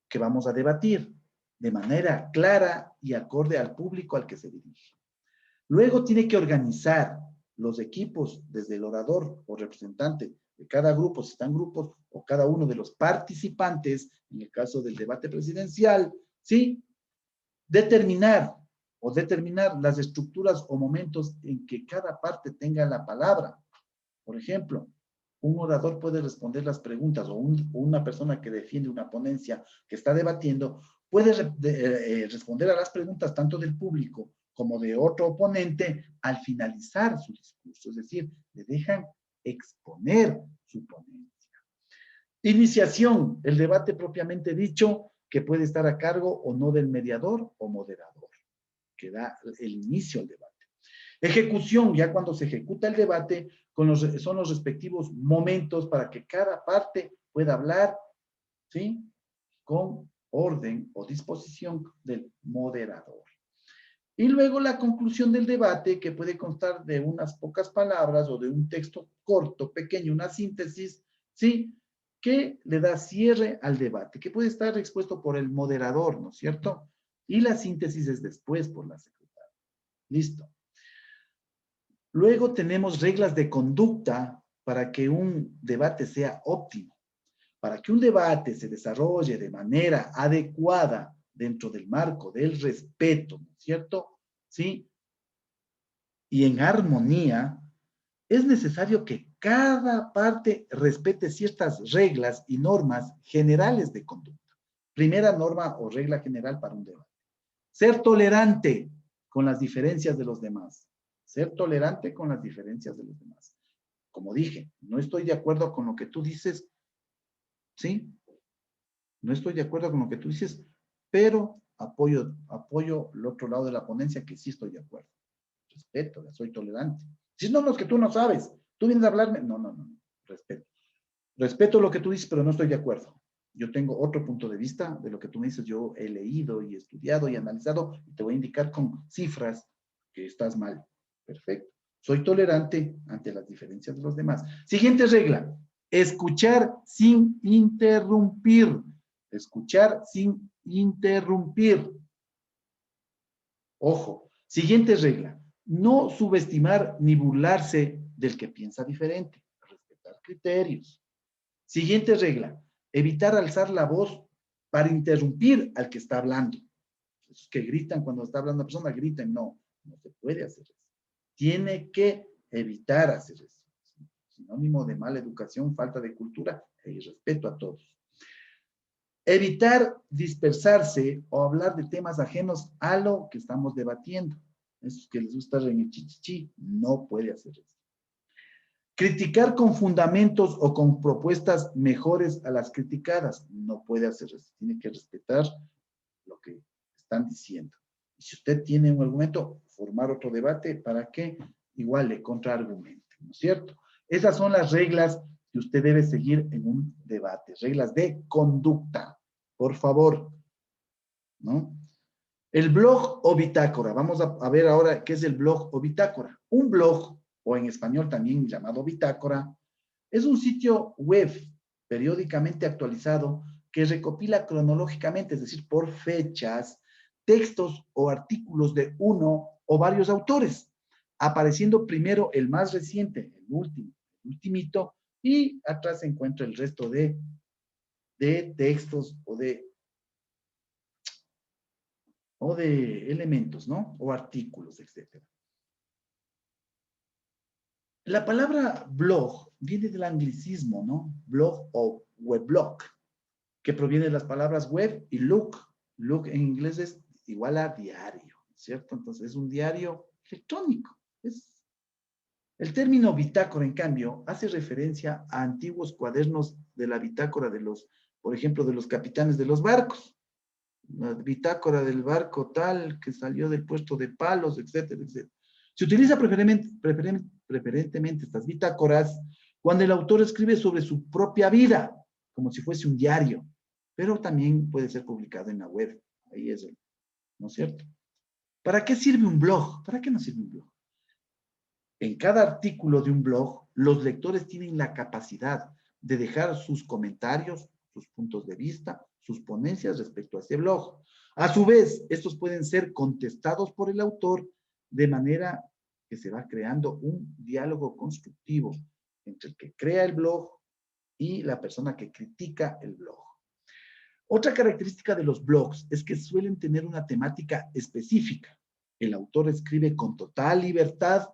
que vamos a debatir de manera clara y acorde al público al que se dirige. Luego tiene que organizar los equipos desde el orador o representante de cada grupo, si están grupos, o cada uno de los participantes, en el caso del debate presidencial, ¿sí? Determinar las estructuras o momentos en que cada parte tenga la palabra. Por ejemplo, un orador puede responder las preguntas o una persona que defiende una ponencia que está debatiendo puede responder a las preguntas tanto del público como de otro oponente al finalizar su discurso, es decir, le dejan exponer su ponencia. Iniciación, el debate propiamente dicho, que puede estar a cargo o no del mediador o moderador, que da el inicio al debate. Ejecución, ya cuando se ejecuta el debate, son los respectivos momentos para que cada parte pueda hablar, ¿sí? Con orden o disposición del moderador. Y luego la conclusión del debate, que puede constar de unas pocas palabras o de un texto corto, pequeño, una síntesis, ¿sí? Que le da cierre al debate, que puede estar expuesto por el moderador, ¿no es cierto? Y la síntesis es después por la secretaria. Listo. Luego tenemos reglas de conducta para que un debate sea óptimo. Para que un debate se desarrolle de manera adecuada dentro del marco del respeto, ¿no es cierto? ¿Sí? Y en armonía, es necesario que cada parte respete ciertas reglas y normas generales de conducta. Primera norma o regla general para un debate. Ser tolerante con las diferencias de los demás. Ser tolerante con las diferencias de los demás. Como dije, no estoy de acuerdo con lo que tú dices, ¿sí? No estoy de acuerdo con lo que tú dices, pero apoyo el otro lado de la ponencia que sí estoy de acuerdo. Respeto, soy tolerante. Si no, no es que tú no sabes, tú vienes a hablarme. No, respeto. Respeto lo que tú dices, pero no estoy de acuerdo. Yo tengo otro punto de vista de lo que tú me dices. Yo he leído y estudiado y analizado y te voy a indicar con cifras que estás mal. Perfecto. Soy tolerante ante las diferencias de los demás. Siguiente regla. Escuchar sin interrumpir. Escuchar sin interrumpir. Ojo. Siguiente regla. No subestimar ni burlarse del que piensa diferente. Respetar criterios. Siguiente regla. Evitar alzar la voz para interrumpir al que está hablando. Esos que gritan cuando está hablando una persona, griten. No se puede hacer eso. Tiene que evitar hacer eso. Sinónimo de mala educación, falta de cultura y respeto a todos. Evitar dispersarse o hablar de temas ajenos a lo que estamos debatiendo. Esos que les gusta en el chichichi, no puede hacer eso. Criticar con fundamentos o con propuestas mejores a las criticadas. No puede hacer eso. Tiene que respetar lo que están diciendo. Y si usted tiene un argumento, formar otro debate para que igual le contraargumente, ¿no es cierto? Esas son las reglas que usted debe seguir en un debate. Reglas de conducta. Por favor. ¿No? El blog o bitácora. Vamos a ver ahora qué es el blog o bitácora. Un blog, o en español también llamado bitácora, es un sitio web periódicamente actualizado que recopila cronológicamente, es decir, por fechas, textos o artículos de uno o varios autores, apareciendo primero el más reciente, el último, el ultimito, y atrás se encuentra el resto de textos o de elementos, ¿no? O artículos, etc. La palabra blog viene del anglicismo, ¿no? Blog o weblog, que proviene de las palabras web y look. Look en inglés es igual a diario, ¿cierto? Entonces es un diario electrónico. El término bitácora, en cambio, hace referencia a antiguos cuadernos de la bitácora de los, por ejemplo, de los capitanes de los barcos. La bitácora del barco tal que salió del puerto de Palos, etcétera, etcétera. Se utiliza preferentemente estas bitácoras cuando el autor escribe sobre su propia vida, como si fuese un diario, pero también puede ser publicado en la web. Ahí es el, ¿no es cierto? ¿Para qué sirve un blog? ¿Para qué nos sirve un blog? En cada artículo de un blog, los lectores tienen la capacidad de dejar sus comentarios, sus puntos de vista, sus ponencias respecto a ese blog. A su vez, estos pueden ser contestados por el autor de manera que se va creando un diálogo constructivo entre el que crea el blog y la persona que critica el blog. Otra característica de los blogs es que suelen tener una temática específica. El autor escribe con total libertad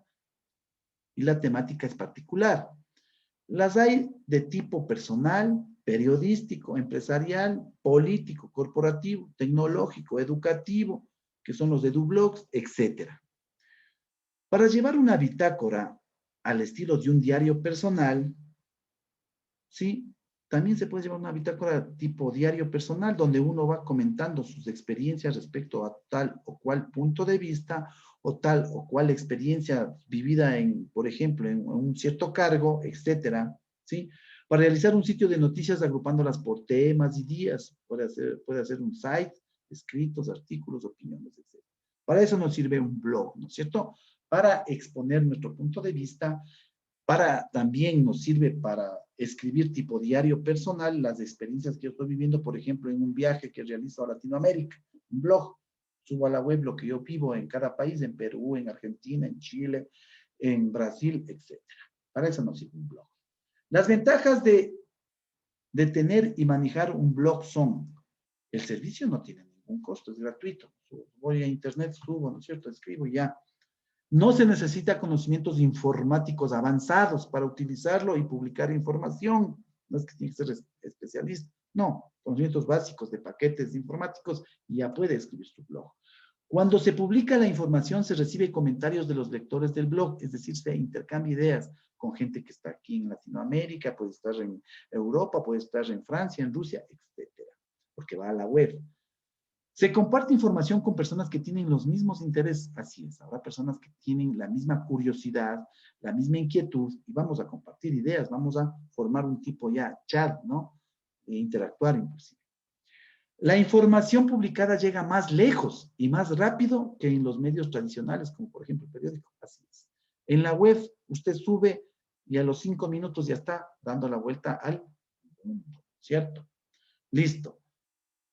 y la temática es particular. Las hay de tipo personal, periodístico, empresarial, político, corporativo, tecnológico, educativo, que son los edublogs, etc. Para llevar una bitácora al estilo de un diario personal, ¿sí? También se puede llevar una bitácora tipo diario personal, donde uno va comentando sus experiencias respecto a tal o cual punto de vista, o tal o cual experiencia vivida en, por ejemplo, en un cierto cargo, etcétera, ¿sí? Para realizar un sitio de noticias agrupándolas por temas y días, puede hacer un site, escritos, artículos, opiniones, etcétera. Para eso nos sirve un blog, ¿no es cierto? Para exponer nuestro punto de vista, también nos sirve para escribir tipo diario personal las experiencias que yo estoy viviendo, por ejemplo, en un viaje que realizo a Latinoamérica, un blog. Subo a la web lo que yo vivo en cada país, en Perú, en Argentina, en Chile, en Brasil, etc. Para eso nos sirve un blog. Las ventajas de tener y manejar un blog son: el servicio no tiene ningún costo, es gratuito. Voy a internet, subo, ¿no es cierto? Escribo y ya. No se necesita conocimientos informáticos avanzados para utilizarlo y publicar información. No es que tiene que ser especialista. No, conocimientos básicos de paquetes informáticos y ya puede escribir su blog. Cuando se publica la información, se recibe comentarios de los lectores del blog, es decir, se intercambia ideas con gente que está aquí en Latinoamérica, puede estar en Europa, puede estar en Francia, en Rusia, etcétera, porque va a la web. Se comparte información con personas que tienen los mismos intereses, así es, habrá personas que tienen la misma curiosidad, la misma inquietud, y vamos a compartir ideas, vamos a formar un tipo ya chat, ¿no? E interactuar inclusive. La información publicada llega más lejos y más rápido que en los medios tradicionales, como por ejemplo el periódico, así es. En la web, usted sube y a los 5 minutos ya está dando la vuelta al mundo, ¿cierto? Listo.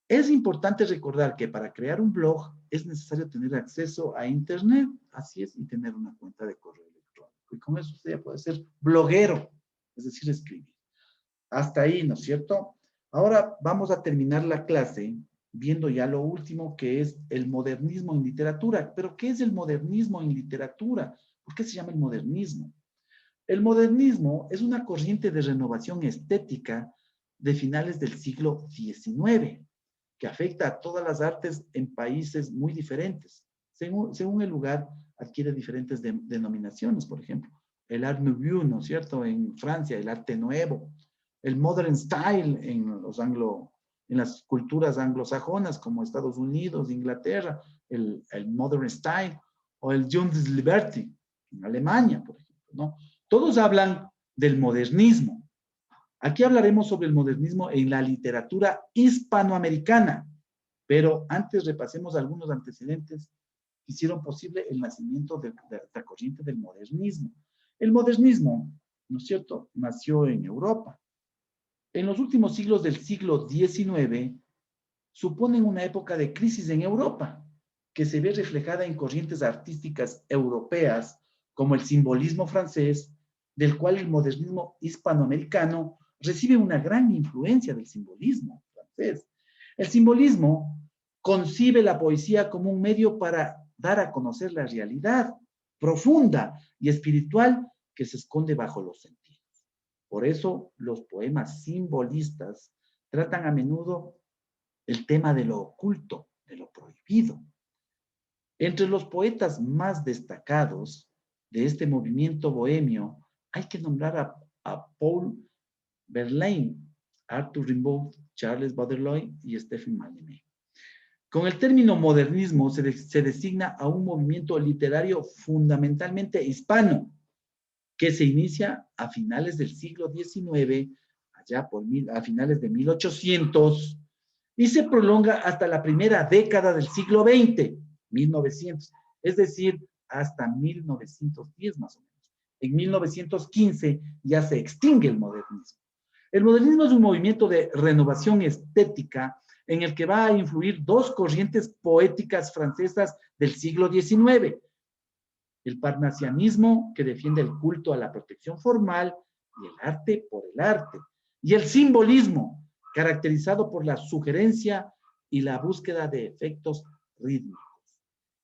Es importante recordar que para crear un blog es necesario tener acceso a Internet, así es, y tener una cuenta de correo electrónico. Y con eso usted ya puede ser bloguero, es decir, escribir. Hasta ahí, ¿no es cierto? Ahora vamos a terminar la clase viendo ya lo último, que es el modernismo en literatura. ¿Pero qué es el modernismo en literatura? ¿Por qué se llama el modernismo? El modernismo es una corriente de renovación estética de finales del siglo XIX, que afecta a todas las artes en países muy diferentes. Según el lugar, adquiere diferentes denominaciones. Por ejemplo, el Art Nouveau, ¿no es cierto?, en Francia, el arte nuevo, el Modern Style en las culturas anglosajonas, como Estados Unidos, Inglaterra, el Modern Style, o el Junges Liberty, en Alemania, por ejemplo, ¿no? Todos hablan del modernismo. Aquí hablaremos sobre el modernismo en la literatura hispanoamericana, pero antes repasemos algunos antecedentes que hicieron posible el nacimiento de la corriente del modernismo. El modernismo, ¿no es cierto?, nació en Europa. En los últimos siglos del siglo XIX, suponen una época de crisis en Europa, que se ve reflejada en corrientes artísticas europeas, como el simbolismo francés, del cual el modernismo hispanoamericano recibe una gran influencia del simbolismo francés. El simbolismo concibe la poesía como un medio para dar a conocer la realidad profunda y espiritual que se esconde bajo los sentidos. Por eso los poemas simbolistas tratan a menudo el tema de lo oculto, de lo prohibido. Entre los poetas más destacados de este movimiento bohemio, hay que nombrar a Paul Verlaine, Arthur Rimbaud, Charles Baudelaire y Stephen Mallarmé. Con el término modernismo se designa a un movimiento literario fundamentalmente hispano, que se inicia a finales del siglo XIX, a finales de 1800, y se prolonga hasta la primera década del siglo XX, 1900, es decir, hasta 1910 más o menos. En 1915 ya se extingue el modernismo. El modernismo es un movimiento de renovación estética en el que va a influir dos corrientes poéticas francesas del siglo XIX. El parnasianismo, que defiende el culto a la protección formal, y el arte por el arte. Y el simbolismo, caracterizado por la sugerencia y la búsqueda de efectos rítmicos.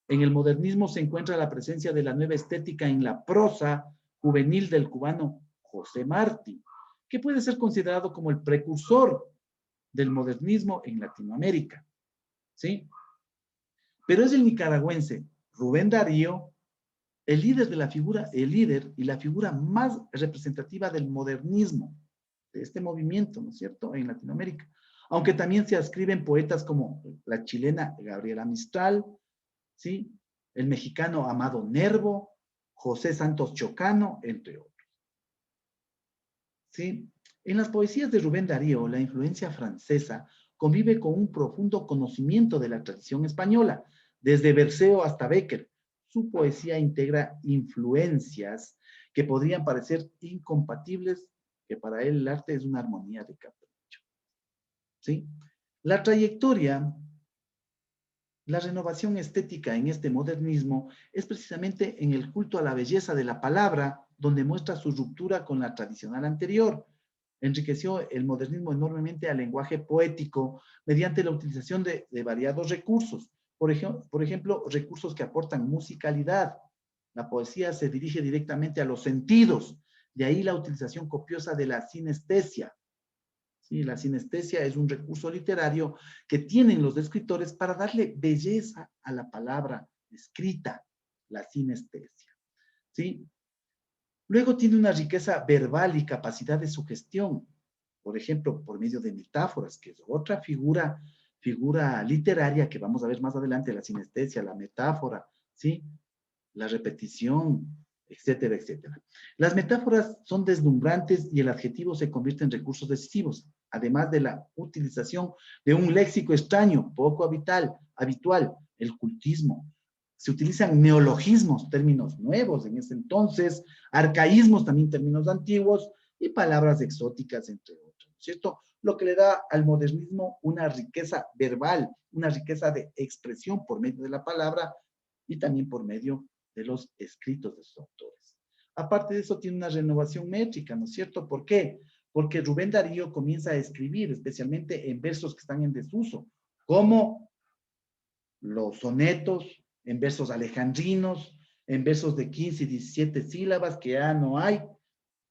En el modernismo se encuentra la presencia de la nueva estética en la prosa juvenil del cubano José Martí, que puede ser considerado como el precursor del modernismo en Latinoamérica. ¿Sí? Pero es el nicaragüense Rubén Darío el líder y la figura más representativa del modernismo, de este movimiento, ¿no es cierto?, en Latinoamérica. Aunque también se ascriben poetas como la chilena Gabriela Mistral, ¿sí?, el mexicano Amado Nervo, José Santos Chocano, entre otros. ¿Sí? En las poesías de Rubén Darío, la influencia francesa convive con un profundo conocimiento de la tradición española, desde Berceo hasta Bécquer. Su poesía integra influencias que podrían parecer incompatibles, que para él el arte es una armonía de capricho. ¿Sí? La trayectoria, la renovación estética en este modernismo es precisamente en el culto a la belleza de la palabra, donde muestra su ruptura con la tradicional anterior. Enriqueció el modernismo enormemente al lenguaje poético mediante la utilización de variados recursos. Por ejemplo, recursos que aportan musicalidad. La poesía se dirige directamente a los sentidos, de ahí la utilización copiosa de la sinestesia. ¿Sí? La sinestesia es un recurso literario que tienen los escritores para darle belleza a la palabra escrita, la sinestesia. ¿Sí? Luego tiene una riqueza verbal y capacidad de sugestión, por ejemplo, por medio de metáforas, que es otra figura literaria que vamos a ver más adelante, la sinestesia, la metáfora, ¿sí? La repetición, etcétera, etcétera. Las metáforas son deslumbrantes y el adjetivo se convierte en recursos decisivos, además de la utilización de un léxico extraño, poco habitual, el cultismo. Se utilizan neologismos, términos nuevos en ese entonces, arcaísmos, también términos antiguos, y palabras exóticas, entre otros, ¿cierto? Lo que le da al modernismo una riqueza verbal, una riqueza de expresión por medio de la palabra y también por medio de los escritos de sus autores. Aparte de eso, tiene una renovación métrica, ¿no es cierto? ¿Por qué? Porque Rubén Darío comienza a escribir, especialmente en versos que están en desuso, como los sonetos, en versos alejandrinos, en versos de 15 y 17 sílabas que ya no hay,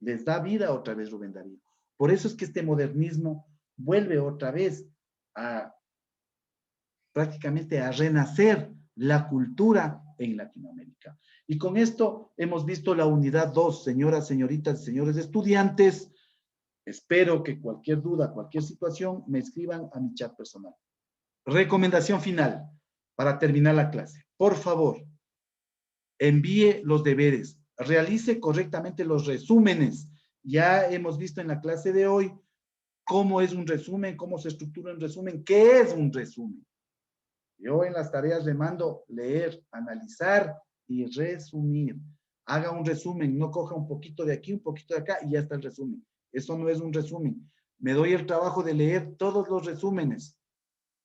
les da vida otra vez Rubén Darío. Por eso es que este modernismo vuelve otra vez a prácticamente a renacer la cultura en Latinoamérica. Y con esto hemos visto la unidad 2, señoras, señoritas y señores estudiantes. Espero que cualquier duda, cualquier situación, me escriban a mi chat personal. Recomendación final para terminar la clase. Por favor, envíe los deberes, realice correctamente los resúmenes. Ya hemos visto en la clase de hoy cómo es un resumen, cómo se estructura un resumen, qué es un resumen. Yo en las tareas le mando leer, analizar y resumir. Haga un resumen, no coja un poquito de aquí, un poquito de acá y ya está el resumen. Eso no es un resumen. Me doy el trabajo de leer todos los resúmenes.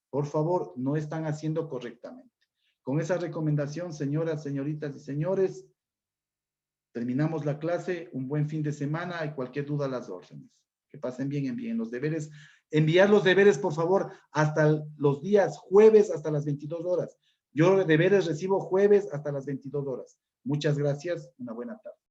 Por favor, no están haciendo correctamente. Con esa recomendación, señoras, señoritas y señores, terminamos la clase. Un buen fin de semana y cualquier duda a las órdenes. Que pasen bien, envíen los deberes. Enviar los deberes, por favor, hasta los días jueves hasta las 22 horas. Yo deberes recibo jueves hasta las 22 horas. Muchas gracias. Una buena tarde.